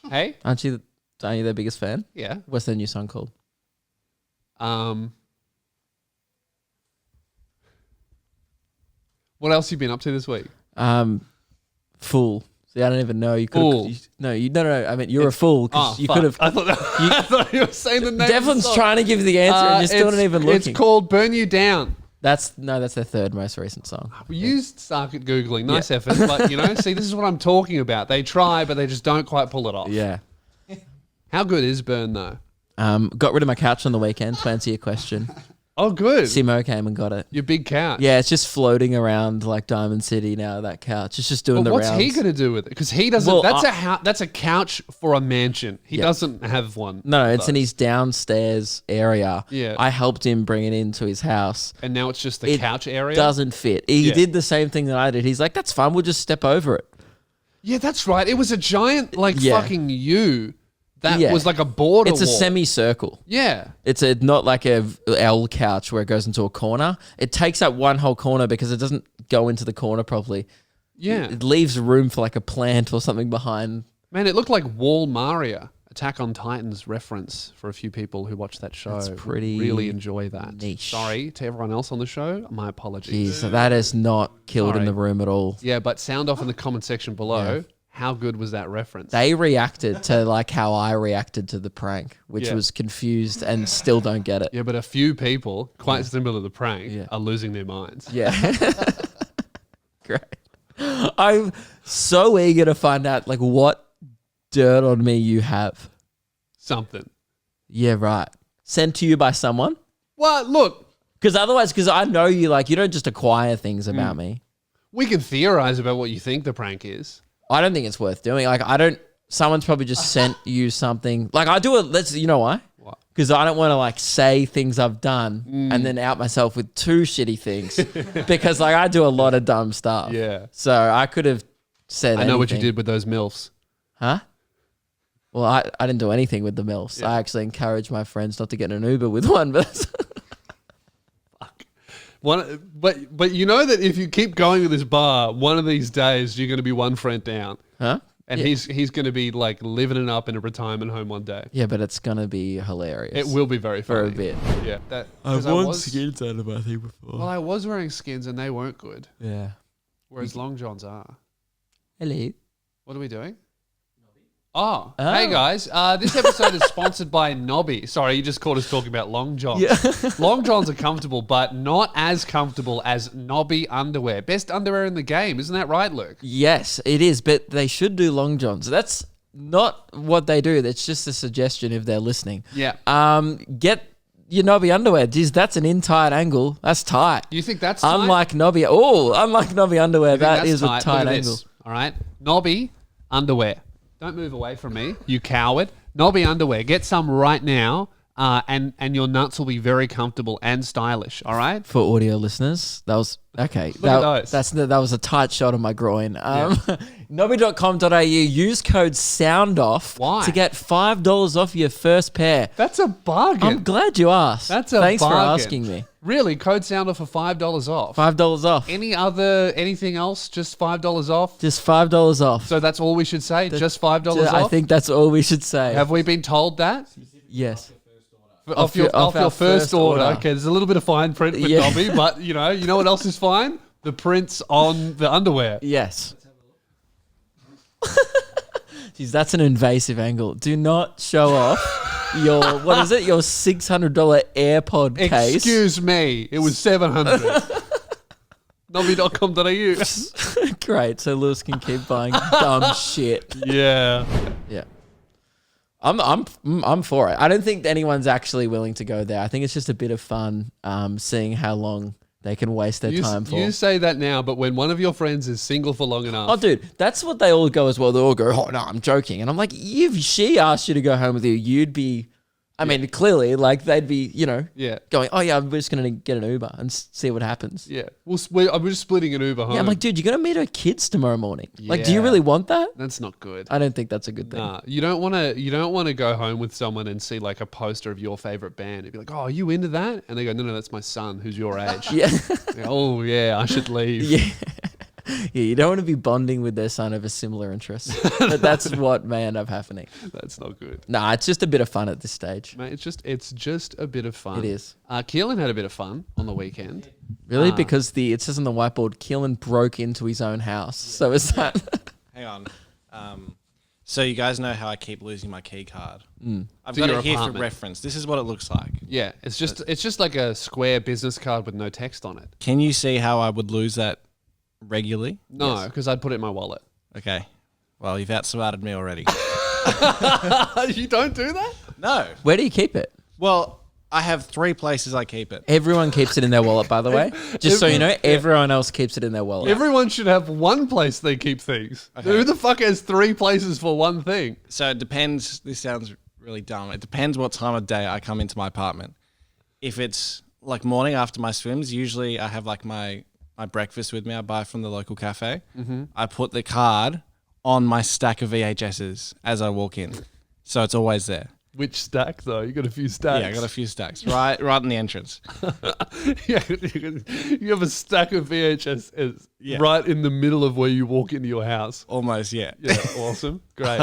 Hey? Aren't you their biggest fan? Yeah. What's their new song called? What else you been up to this week? Fool. See, I don't even know. You could. No. I mean, you're a fool because you could have. I thought you were saying the name. Devlin's trying to give you the answer, and you're still not even looking. It's called "Burn You Down." That's their third most recent song. We used Sark at Googling. Nice effort, but see, this is what I'm talking about. They try, but they just don't quite pull it off. Yeah. How good is Burn though? Got rid of my couch on the weekend to answer your question. Oh, good. Simo came and got it. Your big couch. Yeah, it's just floating around like Diamond City now. That couch, it's just doing the rounds. What's he going to do with it? Because he doesn't. That's a couch for a mansion. He doesn't have one. No, it's in his downstairs area. Yeah, I helped him bring it into his house, and now it's just the couch area. Doesn't fit. He did the same thing that I did. He's like, "That's fine. We'll just step over it." Yeah, that's right. It was a giant fucking U that Yeah. was like a border It's a wall. semicircle. Yeah. It's not like a L couch where it goes into a corner. It takes up one whole corner because it doesn't go into the corner properly. Yeah. It leaves room for like a plant or something behind. Man, it looked like Wall Maria, Attack on Titans reference for a few people who watch that show. That's pretty really enjoy that. niche. Sorry to everyone else on the show. My apologies. Jeez, that is not killed in Sorry. the room at all. Yeah, but sound off in the comment section below. How good was that reference? They reacted to like how I reacted to the prank, which Yeah. was confused and still don't get it. Yeah, but a few people, quite similar to the prank, Yeah. are losing their minds. Yeah. Great. I'm so eager to find out like what dirt on me you have. Something. Yeah, right. Sent to you by someone? Well, look, Because I know you, like, you don't just acquire things Mm. about me. we can theorize about what you think the prank is. I don't think it's worth doing. Like, someone's probably just sent you something. Like, you know why? What? Because I don't want to, like, say things I've done and then out myself with 2 shitty things. Because, like, I do a lot of dumb stuff. Yeah. So I could have said I know what you anything. did with those MILFs. Huh? Well, I didn't do anything with the MILFs. Yeah. I actually encouraged my friends not to get in an Uber with one. But But you know that if you keep going with this bar, one of these days you're going to be one friend down. huh? And Yeah. he's going to be like living it up in a retirement home one day. Yeah, but it's gonna be hilarious. It will be very for funny. a bit. Yeah. That, I've 'cause worn skins out of my thing before. Well, I was wearing skins and they weren't good. Yeah. Whereas long johns are. Hello. What are we doing? Oh, Oh. hey guys. This episode is sponsored by Nobby. Sorry, you just caught us talking about long johns. Yeah. Long johns are comfortable, but not as comfortable as Nobby underwear. Best underwear in the game. Isn't that right, Luke? Yes, it is, but they should do long johns. That's not what they do. That's just a suggestion if they're listening. Yeah. Get your Nobby underwear. Geez, that's an in-tight angle. That's tight. You think that's tight? Unlike Nobby underwear, You think that that's is a tight? tight Look at angle. this, all right? Nobby underwear. Don't move away from me, you coward. Nobby underwear. Get some right now, and your nuts will be very comfortable and stylish. All right. For audio listeners, that was okay. Look at those. That was a tight shot of my groin. Nobby.com.au. Use code SOUNDOFF Why? to get $5 off your first pair. That's a bargain. I'm glad you asked. That's a Thanks bargain. for asking me. Really, code sounder for $5 off. $5 off. Anything else? Just $5 off. Just $5 off. So that's all we should say. Just $5 off. I think that's all we should say. Have we been told that? Yes. Off your our first order. Okay, there's a little bit of fine print with Yeah. Nobby, but you know what else is fine? The prints on the underwear. Yes. Jeez, that's an invasive angle. Do not show off your your $600 AirPod case. Excuse me, it was $700. Nobby.com.au. Great, so Lewis can keep buying dumb shit. Yeah. Yeah. I'm for it. I don't think anyone's actually willing to go there. I think it's just a bit of fun seeing how long they can waste their time for. You say that now, but when one of your friends is single for long enough. Oh, dude, that's what they all go as well. They all go, oh, no, I'm joking. And I'm like, if she asked you to go home with you, you'd be, I mean, clearly, like, they'd be, Yeah. going, oh, yeah, I'm just going to get an Uber and see what happens. Yeah. We're just splitting an Uber home. Yeah, I'm like, dude, you're going to meet her kids tomorrow morning. Like, do you Yeah. really want that? That's not good. I don't think that's a good thing. Nah, you don't want to go home with someone and see like a poster of your favorite band. You'd be like, "Oh, are you into that?" And they go, "No, that's my son who's your age." Yeah. Oh, yeah, I should leave. Yeah. Yeah, you don't want to be bonding with their son over similar interests. But that's what may end up happening. That's not good. Nah, it's just a bit of fun at this stage. Mate, it's just a bit of fun. It is. Keelan had a bit of fun on the weekend. Really? Because it says on the whiteboard, Keelan broke into his own house. So is that... Hang on. So you guys know how I keep losing my key card. I've To got your it here for apartment. reference. This is what it looks like. Yeah, it's just like a square business card with no text on it. Can you see how I would lose that regularly? No, because I'd put it in my wallet. Okay. Well, you've outsmarted me already. You don't do that? No. Where do you keep it? Well, I have 3 places I keep it. Everyone keeps it in their wallet, by the way. Just so you know, everyone else keeps it in their wallet. Everyone should have one place they keep things. Okay. Who the fuck has 3 places for one thing? So it depends. This sounds really dumb. It depends what time of day I come into my apartment. If it's like morning after my swims, usually I have like my breakfast with me. I buy from the local cafe. I put the card on my stack of VHSs as I walk in. So it's always there. Which stack though? You got a few stacks. Yeah, I got a few stacks right in the entrance. Yeah, you have a stack of VHS Yeah. right in the middle of where you walk into your house. Almost, yeah. Yeah, awesome. Great.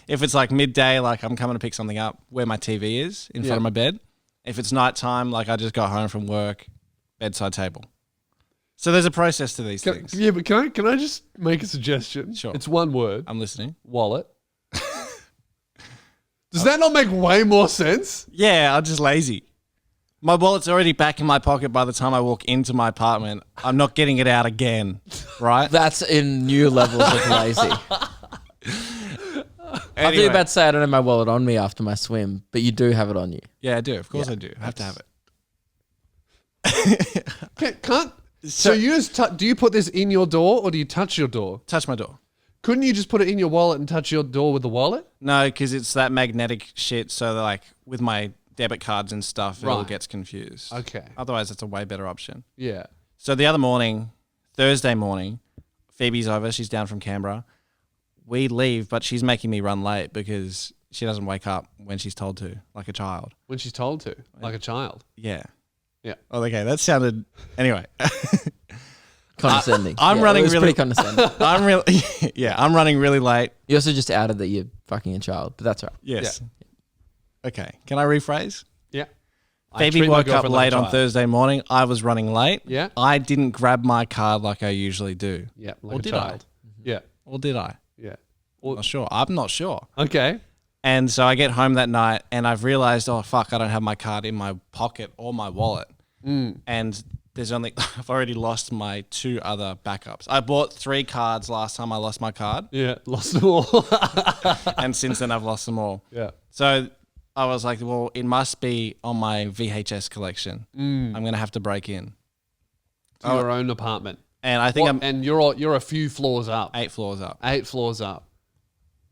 If it's like midday, like I'm coming to pick something up where my TV is in front of my bed. If it's nighttime, like I just got home from work, bedside table. So there's a process to these things. Yeah, but can I just make a suggestion? Sure. It's one word. I'm listening. Wallet. Does that not make way more sense? Yeah, I'm just lazy. My wallet's already back in my pocket by the time I walk into my apartment. I'm not getting it out again, right? That's in new levels of lazy. I thought you were about to say I don't have my wallet on me after my swim, but you do have it on you. Yeah, I do. Of course I do. I have to have it. Can't. So you just do you put this in your door or do you touch your door? Touch my door. Couldn't you just put it in your wallet and touch your door with the wallet? No, because it's that magnetic shit. So that, like with my debit cards and stuff, it all Right. gets confused. Okay. Otherwise, it's a way better option. Yeah. So the other morning, Thursday morning, Phoebe's over. She's down from Canberra. We leave, but she's making me run late because she doesn't wake up when she's told to, like a child. When she's told to, like a child. Yeah. Yeah. Oh, okay. That sounded. Anyway. Condescending. I'm Yeah, running it was really. pretty condescending. I'm really. Yeah, I'm running really late. You also just outed that you're fucking a child, but that's all right. Yes. Okay. Can I rephrase? Yeah. Phoebe woke up late on Thursday morning. I was running late. Yeah. I didn't grab my card like I usually do. Yeah. Like Or a did child. Yeah. Or did I? Yeah. I'm not sure. I'm not sure. Okay. And so I get home that night and I've realized, oh, fuck, I don't have my card in my pocket or my wallet. And there's only, I've already lost my 2 other backups. I bought 3 cards last time I lost my card. Yeah. Lost them all. And since then I've lost them all. Yeah. So I was like, well, it must be on my VHS collection. I'm going to have to break in. To your own apartment. And I think and you're a few floors up. 8 floors up. 8 floors up.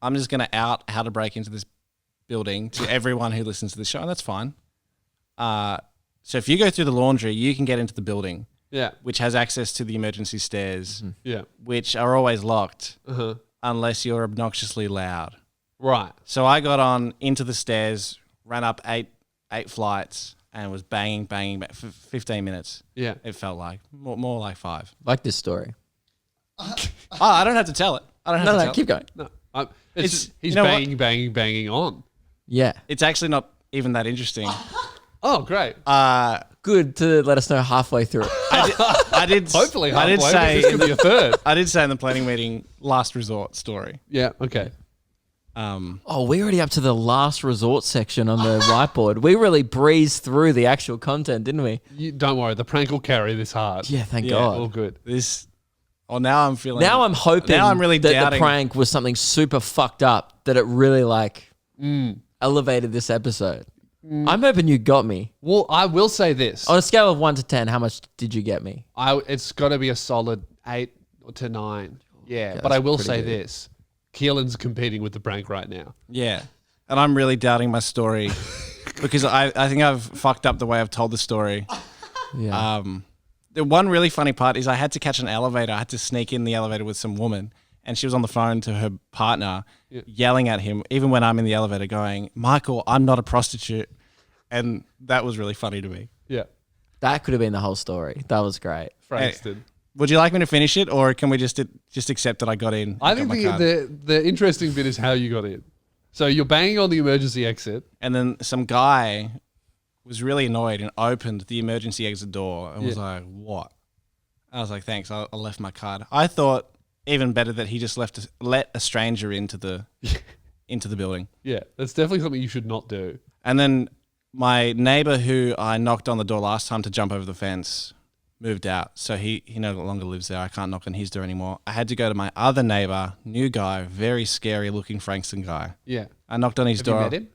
I'm just going to out how to break into this building to everyone who listens to this show, and that's fine. So if you go through the laundry, you can get into the building, Yeah. which has access to the emergency stairs, Yeah. which are always locked Uh-huh. unless you're obnoxiously loud. Right. So I got on into the stairs, ran up eight flights, and was banging for 15 minutes. Yeah. It felt like more like 5. Like this story. Oh, I don't have to tell it. I don't have to No, tell keep going. No. It's- He's you know what? banging on. Yeah. It's actually not even that interesting. Oh, great. Good to let us know halfway through. I did. Hopefully I did halfway, say but this could be a third. I did say in the planning meeting, last resort story. Yeah. Okay. Oh, we're already up to the last resort section on the whiteboard. We really breezed through the actual content, didn't we? Don't worry. The prank will carry this hard. Yeah, thank Yeah, God. All good. This. Oh, now I'm feeling. Now I'm hoping Now I'm really that doubting. the prank was something super fucked up, that it really elevated this episode. I'm hoping you got me. Well, I will say this. On a scale of 1 to 10, how much did you get me? It's got to be a solid 8 to 9. Yeah. But that's I will pretty say good. this. Keelan's competing with the prank right now. Yeah, and I'm really doubting my story because I think I've fucked up the way I've told the story. Yeah. The one really funny part is I had to catch an elevator. I had to sneak in the elevator with some woman, and she was on the phone to her partner, yelling at him, even when I'm in the elevator, going, "Michael, I'm not a prostitute," and that was really funny to me. Yeah. That could have been the whole story. That was great. Frankston. Would you like me to finish it, or can we just accept that I got in? I and think got my card? the interesting bit is how you got in. So you're banging on the emergency exit. And then some guy was really annoyed and opened the emergency exit door and was like, "What?" I was like, "Thanks, I left my card." I thought even better that he just let a stranger into the building. Yeah. That's definitely something you should not do. And then my neighbor who I knocked on the door last time to jump over the fence moved out. So he no longer lives there. I can't knock on his door anymore. I had to go to my other neighbor, new guy, very scary looking Frankston guy. Yeah. I knocked on his Have door. you met him?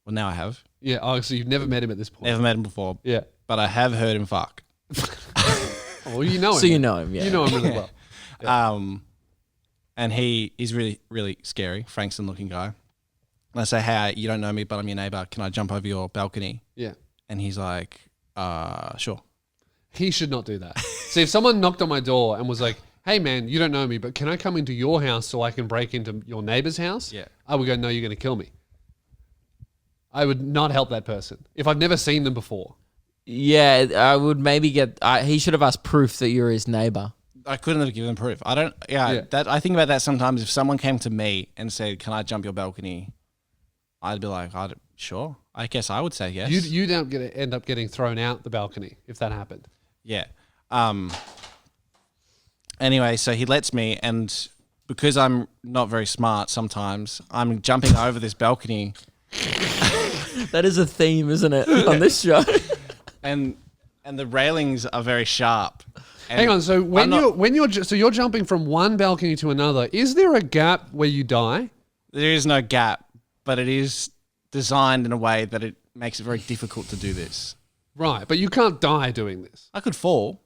Well, now I have. Yeah. Oh, so you've never met him at this point? Never met him before. Yeah. But I have heard him fuck. Oh, well, you know him. So you know him, yeah. You know him really well. And he is really, really scary, Frankston looking guy. And I say, "Hey, you don't know me, but I'm your neighbor. Can I jump over your balcony?" Yeah. And he's like, "Sure." He should not do that. See, if someone knocked on my door and was like, "Hey, man, you don't know me, but can I come into your house so I can break into your neighbor's house?" Yeah. I would go, "No, you're going to kill me." I would not help that person if I've never seen them before. Yeah, I would maybe get. He should have asked proof that you're his neighbor. I couldn't have given proof. I don't. Yeah, that I think about that sometimes. If someone came to me and said, "Can I jump your balcony?" I'd be like, "Sure." I guess I would say yes. You'd end up getting thrown out the balcony if that happened. Yeah. Anyway, so he lets me, and because I'm not very smart, sometimes I'm jumping over this balcony. That is a theme, isn't it, on this show? And the railings are very sharp. And Hang on, so you're jumping from one balcony to another, is there a gap where you die? There is no gap, but it is designed in a way that it makes it very difficult to do this. Right, but you can't die doing this. I could fall.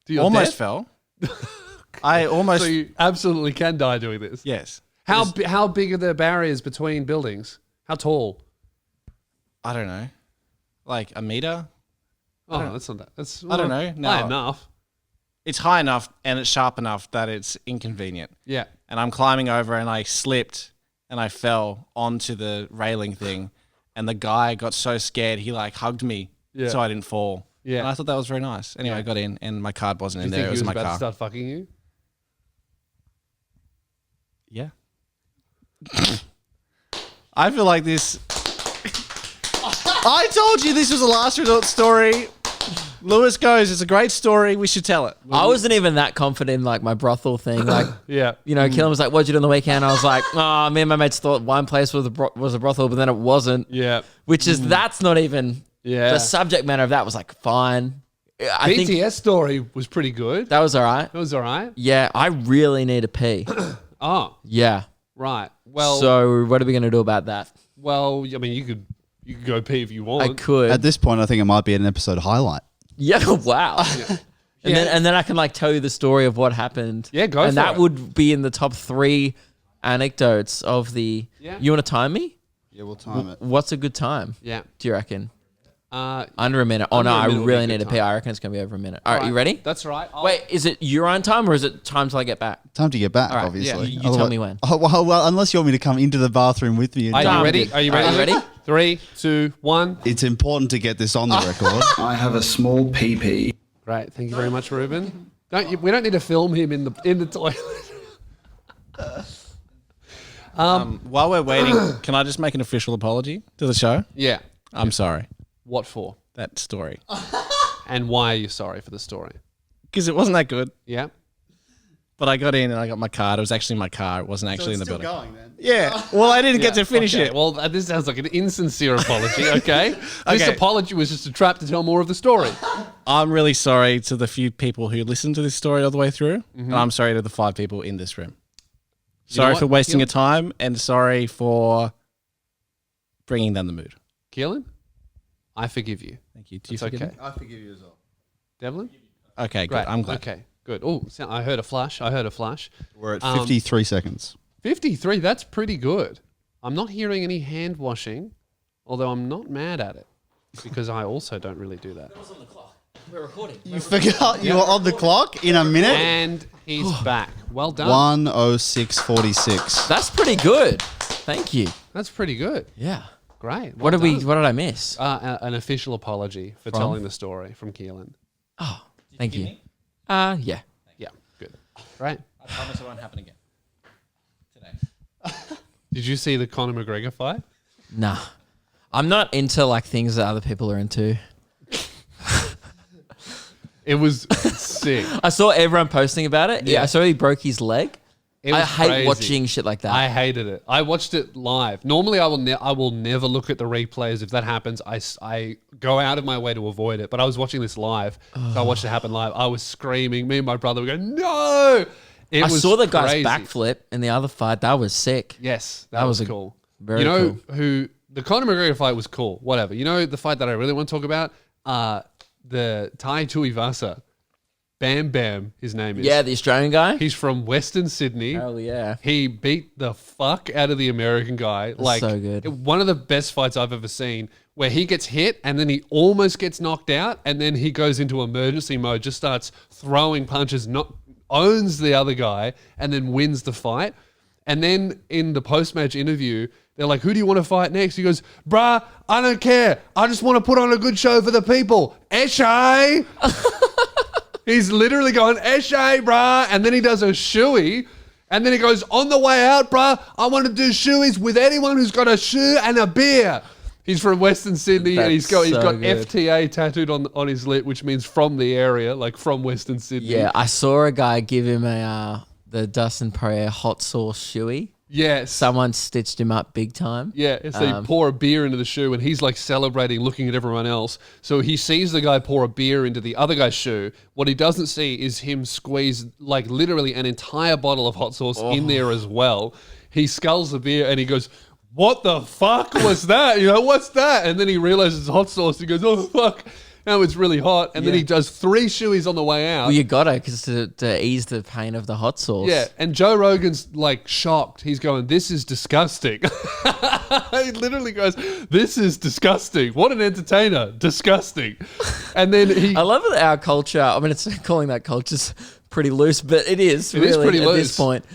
You're almost dead? fell. I almost. So you absolutely can die doing this. Yes. How big are the barriers between buildings? How tall? I don't know. Like a meter? Oh, that's not that. That's I don't know. No. high enough. It's high enough and it's sharp enough that it's inconvenient. Yeah. And I'm climbing over and I slipped and I fell onto the railing thing. And the guy got so scared he like hugged me so I didn't fall. Yeah. And I thought that was very nice. Anyway, I got in and my card wasn't Do you in there. think It was he was in my about car. to start fucking you? Yeah. I feel like this. I told you this was a last resort story. Lewis goes, it's a great story. We should tell it. I wasn't even that confident in like my brothel thing. Like, Yeah. you know, Killen was like, "What'd you do on the weekend?" I was like, "Oh, me and my mates thought one place was a brothel, but then it wasn't." Yeah. Which is that's not even the subject matter of that was like fine. I BTS think story was pretty good. that was all right. That was all right. Yeah, I really need a pee. Oh, Yeah. right. Well, So what are we gonna do about that? I mean, you could go pee if you want. I could. At this point, I think it might be an episode highlight. Yeah. Wow. And then I can like tell you the story of what happened. Yeah, go and for that it. would be in the top 3 anecdotes of the. Yeah. You want to time me? Yeah, we'll time it. What's a good time? Yeah. Do you reckon? Under Under a minute. Oh no, a I minute would be really a need good to pee. time. I reckon it's gonna be over a minute. All right, you ready? That's right. Wait, is it urine time or is it time till I get back? Time to get back, All right, obviously. yeah, you tell me when. Oh, well, unless you want me to come into the bathroom with me. And Are jump you ready? in. Are you ready? Are you ready? 3, 2, 1. It's important to get this on the record. I have a small PP. Great. Thank you very much, Ruben. We don't need to film him in the toilet. While we're waiting, can I just make an official apology to the show? Yeah. I'm sorry. What for? That story. And why are you sorry for the story? Because it wasn't that good. Yeah. But I got in and I got my card. It was actually my car. It wasn't actually in the still building. going then. Yeah. Well, I didn't get to finish Okay, it. Well, this sounds like an insincere apology, okay? This Okay. apology was just a trap to tell more of the story. I'm really sorry to the few people who listened to this story all the way through. And I'm sorry to the 5 people in this room. Sorry what, for wasting Keelan? your time and sorry for bringing down the mood. Keelan, I forgive you. Thank you. Do you It's forgive okay. me? I forgive you as well. Devlin? Okay, good. Great. I'm glad. Okay, good. Oh, I heard a flash. We're at 53 seconds. 53, that's pretty good. I'm not hearing any hand washing, although I'm not mad at it because I also don't really do that. We're recording. You forgot you were on the clock in a minute? And he's back. Well done. 1:06:46. That's pretty good. Thank you. That's pretty good. Yeah. Great. What Well did done. What did I miss? An official apology for From? telling the story from Keelan. Oh, thank you. Yeah. Yeah, good. Right. I promise it won't happen again. Today. Did you see the Conor McGregor fight? Nah, I'm not into like things that other people are into. It was sick. I saw everyone posting about it. Yeah, I saw he broke his leg. It I was hate crazy. watching shit like that. I hated it. I watched it live. Normally, I will never look at the replays. If that happens, I go out of my way to avoid it. But I was watching this live, so I watched it happen live. I was screaming. Me and my brother were going, "No!" It I was saw the guy's crazy. backflip in the other fight. That was sick. Yes, That was cool. very you know cool. who the Conor McGregor fight was cool. Whatever. You know the fight that I really want to talk about. The Tai Tuivasa. Bam Bam, his name is. Yeah, the Australian guy. He's from Western Sydney. Hell yeah. He beat the fuck out of the American guy. Like so good. One of the best fights I've ever seen, where he gets hit and then he almost gets knocked out, and then he goes into emergency mode, just starts throwing punches, owns the other guy, and then wins the fight. And then in the post-match interview, They're like, who do you want to fight next? He goes, bruh, I don't care. I just want to put on a good show for the people. Eshay. He's literally going, Eshay, bruh. And then he does a shoey. And then he goes, on the way out, bruh, I want to do shoeys with anyone who's got a shoe and a beer. He's from Western Sydney, and he's got good. FTA tattooed on his lip, which means from the area, like from Western Sydney. Yeah, I saw a guy give him the Dustin Poirier hot sauce shoey. Yes. Someone stitched him up big time. Yeah, so you pour a beer into the shoe, and he's like celebrating, looking at everyone else. So he sees the guy pour a beer into the other guy's shoe. What he doesn't see is him squeeze like literally an entire bottle of hot sauce in there as well. He sculls the beer, and he goes, what the fuck was that? You know, what's that? And then he realizes it's hot sauce. He goes, oh, fuck. Now it's really hot. And then he does 3 shoeys on the way out. Well, you got to, because to ease the pain of the hot sauce. Yeah, and Joe Rogan's like shocked. He's going, this is disgusting. He literally goes, this is disgusting. What an entertainer. Disgusting. And then I love that our culture, I mean, it's calling that culture's pretty loose, but it is really pretty at loose. this point.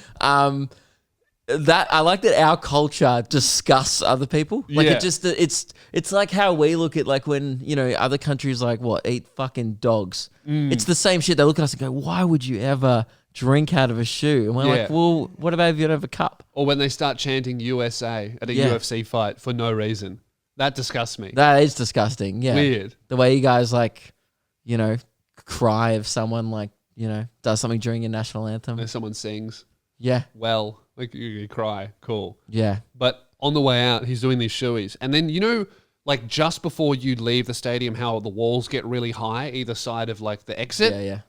That I like that our culture disgusts other people. Like Yeah. it just it's like how we look at like when, you know, other countries like what eat fucking dogs. It's the same shit. They look at us and go, "Why would you ever drink out of a shoe?" And we're Yeah. like, "Well, what about if you don't have a cup?" Or when they start chanting USA at a Yeah. UFC fight for no reason. That disgusts me. That is disgusting. Yeah, Weird. The way you guys like, you know, cry if someone like, you know, does something during your national anthem. When someone sings, Yeah, well, like you cry, cool. yeah. But on the way out, he's doing these shoeys. And then, you know, like just before you leave the stadium, how the walls get really high either side of like the exit. Yeah.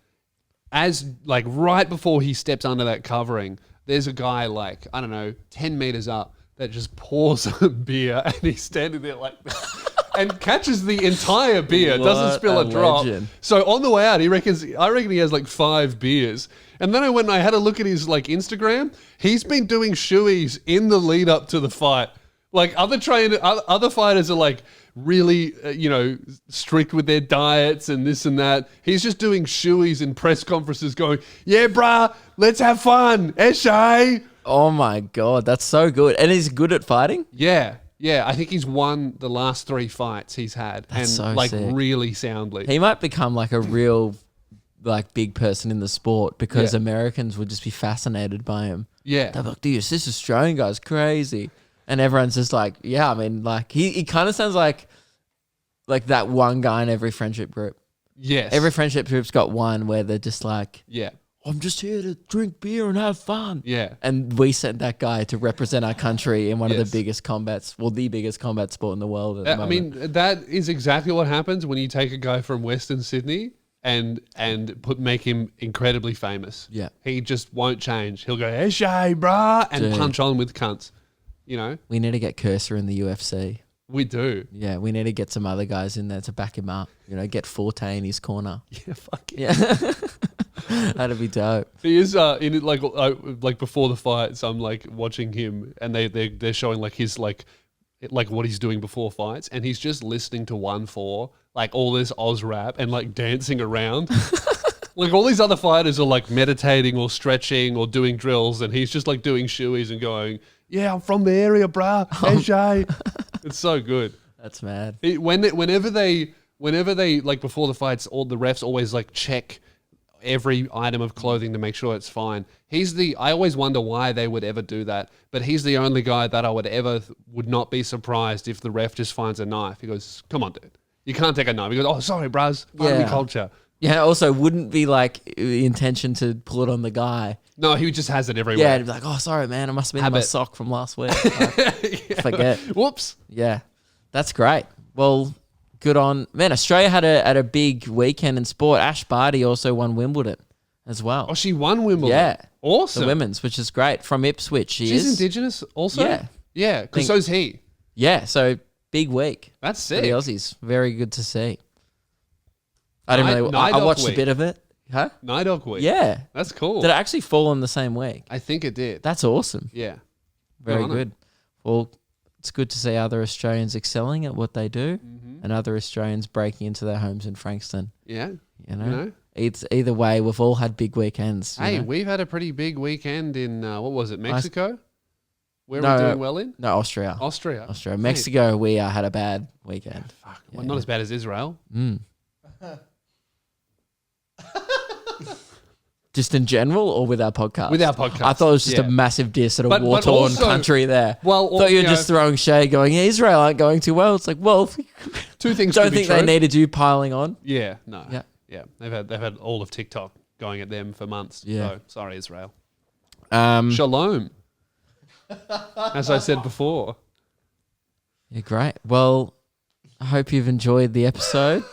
As like right before he steps under that covering, there's a guy like, I don't know, 10 meters up that just pours a beer and he's standing there like this and catches the entire beer, doesn't What spill a a drop. legend. So on the way out, I reckon he has like 5 beers. And then I went and I had a look at his like Instagram. He's been doing shoeys in the lead up to the fight. Like other fighters are like really, you know, strict with their diets and this and that. He's just doing shoeys in press conferences going, yeah, bruh, let's have fun. Eshay. Oh my God, that's so good. And he's good at fighting? Yeah. Yeah. I think he's won the last 3 fights he's had. That's so like sick. really soundly. He might become like a real like big person in the sport because Yeah. Americans would just be fascinated by him. Yeah. They're like, dude, this Australian guy's crazy. And everyone's just like, yeah, I mean, like he kind of sounds like that one guy in every friendship group. Yes. Every friendship group's got one where they're just like, Yeah. I'm just here to drink beer and have fun. Yeah. And we sent that guy to represent our country in one of Yes. the biggest combats, well, the biggest combat sport in the world at the I moment. mean, that is exactly what happens when you take a guy from Western Sydney and make him incredibly famous. Yeah. He just won't change. He'll go, Eshay, brah, and Dude. punch on with cunts. You know? We need to get Cursor in the UFC. We do. Yeah, we need to get some other guys in there to back him up. You know, get Forte in his corner. Yeah, fuck it. Yeah. That'd be dope. He is in it like before the fights. I'm like watching him, and they're showing like his like what he's doing before fights, and he's just listening to 1-4, like all this Oz rap and like dancing around. Like all these other fighters are like meditating or stretching or doing drills, and he's just like doing shoeys and going, "Yeah, I'm from the area, bruh." AJ. It's so good. That's mad. Whenever they like before the fights, all the refs always like check every item of clothing to make sure it's fine. I always wonder why they would ever do that, but he's the only guy that I would not be surprised if the ref just finds a knife. He goes, "Come on, dude, you can't take a knife." He goes, "Oh, sorry, bruz, part of your culture." Yeah, also wouldn't be like the intention to pull it on the guy. No, he just has it everywhere. Yeah, he'd be like, "Oh, sorry, man, it must have been in my Habit. sock from last week." Like, forget. Whoops. Yeah, that's great. Well, good on man. Australia had a big weekend in sport. Ash Barty also won Wimbledon as well. Oh, she won Wimbledon. Yeah, awesome. the women's, which is great. From Ipswich, She's Indigenous also. Yeah. yeah, because Think- so's he. Yeah, so big week. That's for the sick. Aussies. Very good to see. I didn't really. Night I Off watched week. a bit of it. Huh? Night Dog week. Yeah, that's cool. Did it actually fall on the same week? I think it did. That's awesome. Yeah. Very Good on 'em. good. Well, it's good to see other Australians excelling at what they do, and other Australians breaking into their homes in Frankston. Yeah. You know, It's either way, we've all had big weekends. you Hey, know? we've had a pretty big weekend in what was it, Mexico? Where are we doing well in? No, Austria. Austria. Mexico, we had a bad weekend. Fuck. Well, not as bad as Israel. Just in general or with our podcast? With our podcast. I thought it was just a massive diss at a war-torn also- country there. Well, thought you were you just know- throwing shade going, Israel aren't going too well. It's like, well, Two things don't could be think they true. needed you piling on. Yeah, no. Yeah. Yeah. They've had all of TikTok going at them for months. Yeah. So, sorry, Israel. Um, Shalom. As I said before. Yeah, great. Well, I hope you've enjoyed the episode.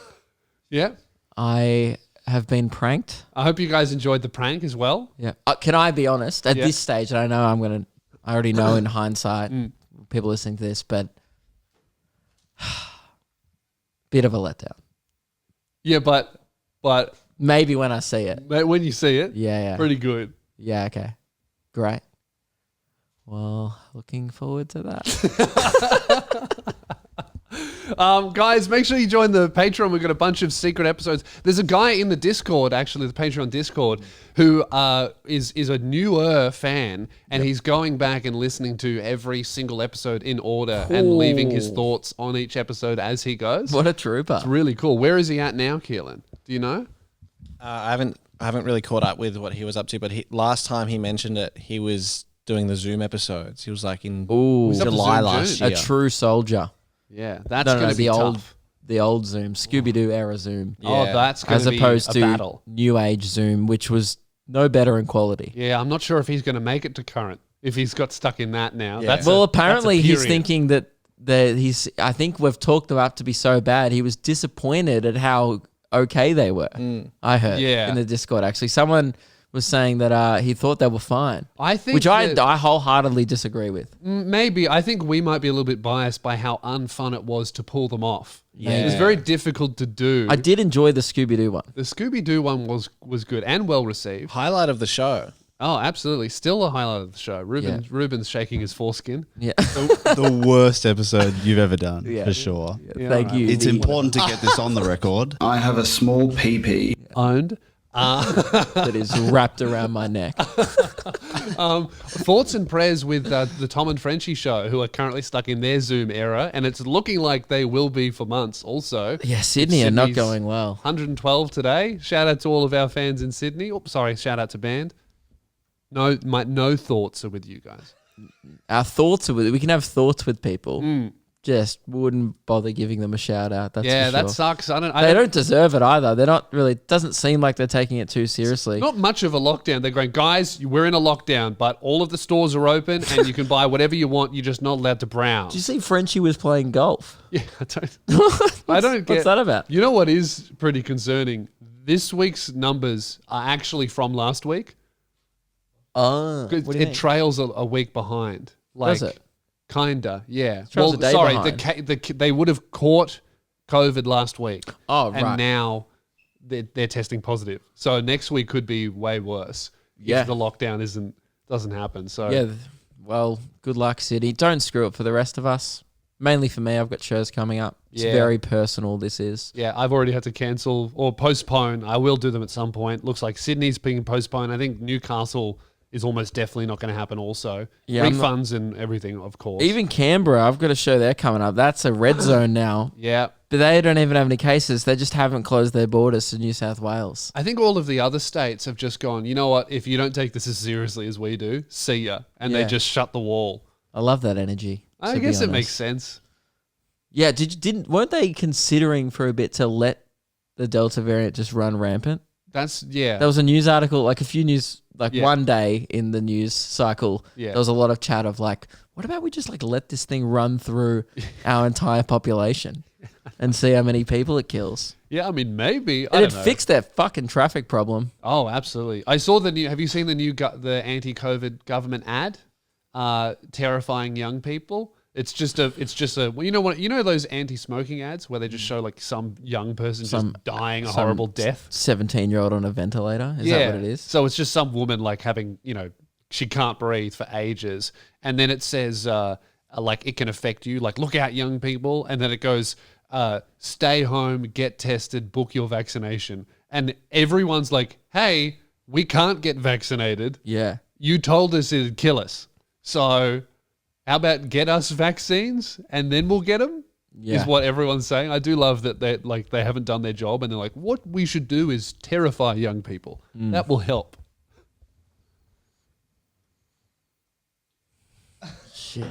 Yeah. I have been pranked. I hope you guys enjoyed the prank as well. Yeah. Can I be honest? At Yeah. this stage, and I know I already know in hindsight, people listening to this, but bit of a letdown. Yeah, but Maybe when I see it. when you see it, Yeah. pretty good. Yeah, okay. Great. Well, looking forward to that. Guys, make sure you join the Patreon. We've got a bunch of secret episodes. There's a guy in the Discord, actually, the Patreon Discord, who is a newer fan, and he's going back and listening to every single episode in order and leaving his thoughts on each episode as he goes. What a trooper. It's really cool. Where is he at now, Keelan? Do you know? I haven't really caught up with what he was up to, but last time he mentioned it, he was doing the Zoom episodes. He was like in July Zoom last June. year. A true soldier. Yeah, that's No, going to be tough. the old Zoom, Scooby-Doo era Zoom. Oh, Yeah. that's going As to be opposed a to battle. new age Zoom, which was no better in quality. Yeah, I'm not sure if he's going to make it to current. If he's got stuck in that now. Yeah. That's Well, that's a apparently he's period. thinking that I think we've talked them up to be so bad. He was disappointed at how okay they were. I heard Yeah. in the Discord, actually. Someone was saying that he thought they were fine. I think Which that- I wholeheartedly disagree with. Maybe. I think we might be a little bit biased by how unfun it was to pull them off. Yeah. It was very difficult to do. I did enjoy the Scooby-Doo one. The Scooby-Doo one was good and well received. Highlight of the show. Oh, absolutely. Still a highlight of the show. Ruben's shaking his foreskin. Yeah. The worst episode you've ever done, for sure. Thank you. It's important to get this on the record. I have a small PP. Owned. That is wrapped around my neck. Thoughts and prayers with the Tom and Frenchie show, who are currently stuck in their Zoom era, and it's looking like they will be for months also. Yeah, Sydney are not Sydney's going well. 112 today. Shout out to all of our fans in Sydney. Oh, sorry, shout out to band. No thoughts are with you guys. Our thoughts are we can have thoughts with people. Just wouldn't bother giving them a shout out. That's Yeah, for sure. that sucks. I They don't deserve it either. They're not really. It doesn't seem like they're taking it too seriously. Not much of a lockdown. They're going, guys, we're in a lockdown, but all of the stores are open and you can buy whatever you want. You're just not allowed to browse. Did you see Frenchie was playing golf? Yeah, I don't get. What's that about? You know what is pretty concerning? This week's numbers are actually from last week. Oh, It trails a week behind. Does it? Kinda, yeah. Trails a day sorry, behind. they would have caught COVID last week. Oh, and right. now they're testing positive. So next week could be way worse. Yeah. If the lockdown doesn't happen. So Yeah. Well, good luck, City. Don't screw it for the rest of us. Mainly for me, I've got shows coming up. It's Yeah. very personal. This is. yeah, I've already had to cancel or postpone. I will do them at some point. Looks like Sydney's being postponed. I think Newcastle is almost definitely not going to happen also. Yeah, I'm not- Refunds and everything, of course. Even Canberra, I've got a show there coming up. That's a red zone now. yeah. But they don't even have any cases. They just haven't closed their borders to New South Wales. I think all of the other states have just gone, you know what, if you don't take this as seriously as we do, see ya. And they Yeah. just shut the wall. I love that energy. I to be guess it honest. makes sense. Yeah, weren't they considering for a bit to let the Delta variant just run rampant? Yeah. There was a news article, like a few news, like Yeah. one day in the news cycle, Yeah. there was a lot of chat of like, what about we just like let this thing run through our entire population and see how many people it kills? Yeah, I mean, maybe. I It'd don't know. fix that fucking traffic problem. Oh, absolutely. I saw the new, have you seen the new, the anti-COVID government ad? Terrifying young people. It's just a, well, you know what, those anti-smoking ads where they just show like some young person just dying a horrible death? 17-year-old on a ventilator. Is that what it is? So it's just some woman like having, she can't breathe for ages. And then it says, like, it can affect you. Like, look out, young people. And then it goes, stay home, get tested, book your vaccination. And everyone's like, hey, we can't get vaccinated. Yeah. You told us it'd kill us. So How about get us vaccines and then we'll get them? Yeah. Is what everyone's saying. I do love that they haven't done their job and they're like, what we should do is terrify young people. That will help. Shit.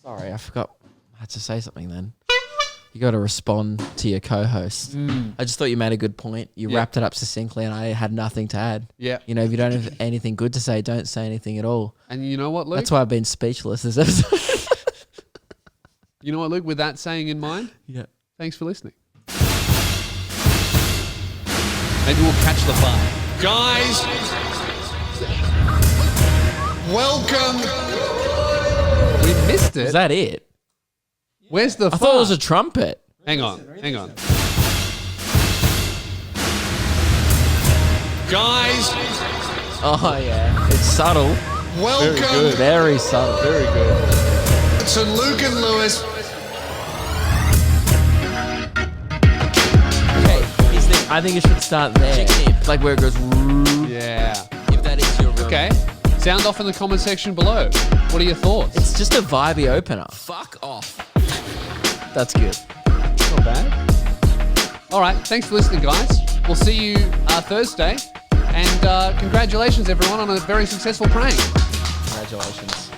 Sorry, I forgot. I had to say something then. You got to respond to your co-host. I just thought you made a good point. You wrapped it up succinctly, and I had nothing to add. Yeah. You know, if you don't have anything good to say, don't say anything at all. And you know what, Luke? That's why I've been speechless this episode. You know what, Luke? With that saying in mind, Yeah. thanks for listening. Maybe we'll catch the fire. Guys, welcome. We missed it. Is that it? Where's the I thought it was a trumpet. Hang on. Guys, Oh, yeah. It's subtle. welcome Very subtle. Very good. to Luke and Lewis. I think it should start there. Like where it goes. Yeah. If that is your Okay. Sound off in the comment section below. What are your thoughts? It's just a vibey opener. Fuck off. That's good. Not bad. All right. Thanks for listening, guys. We'll see you Thursday. And congratulations, everyone, on a very successful prank. Congratulations.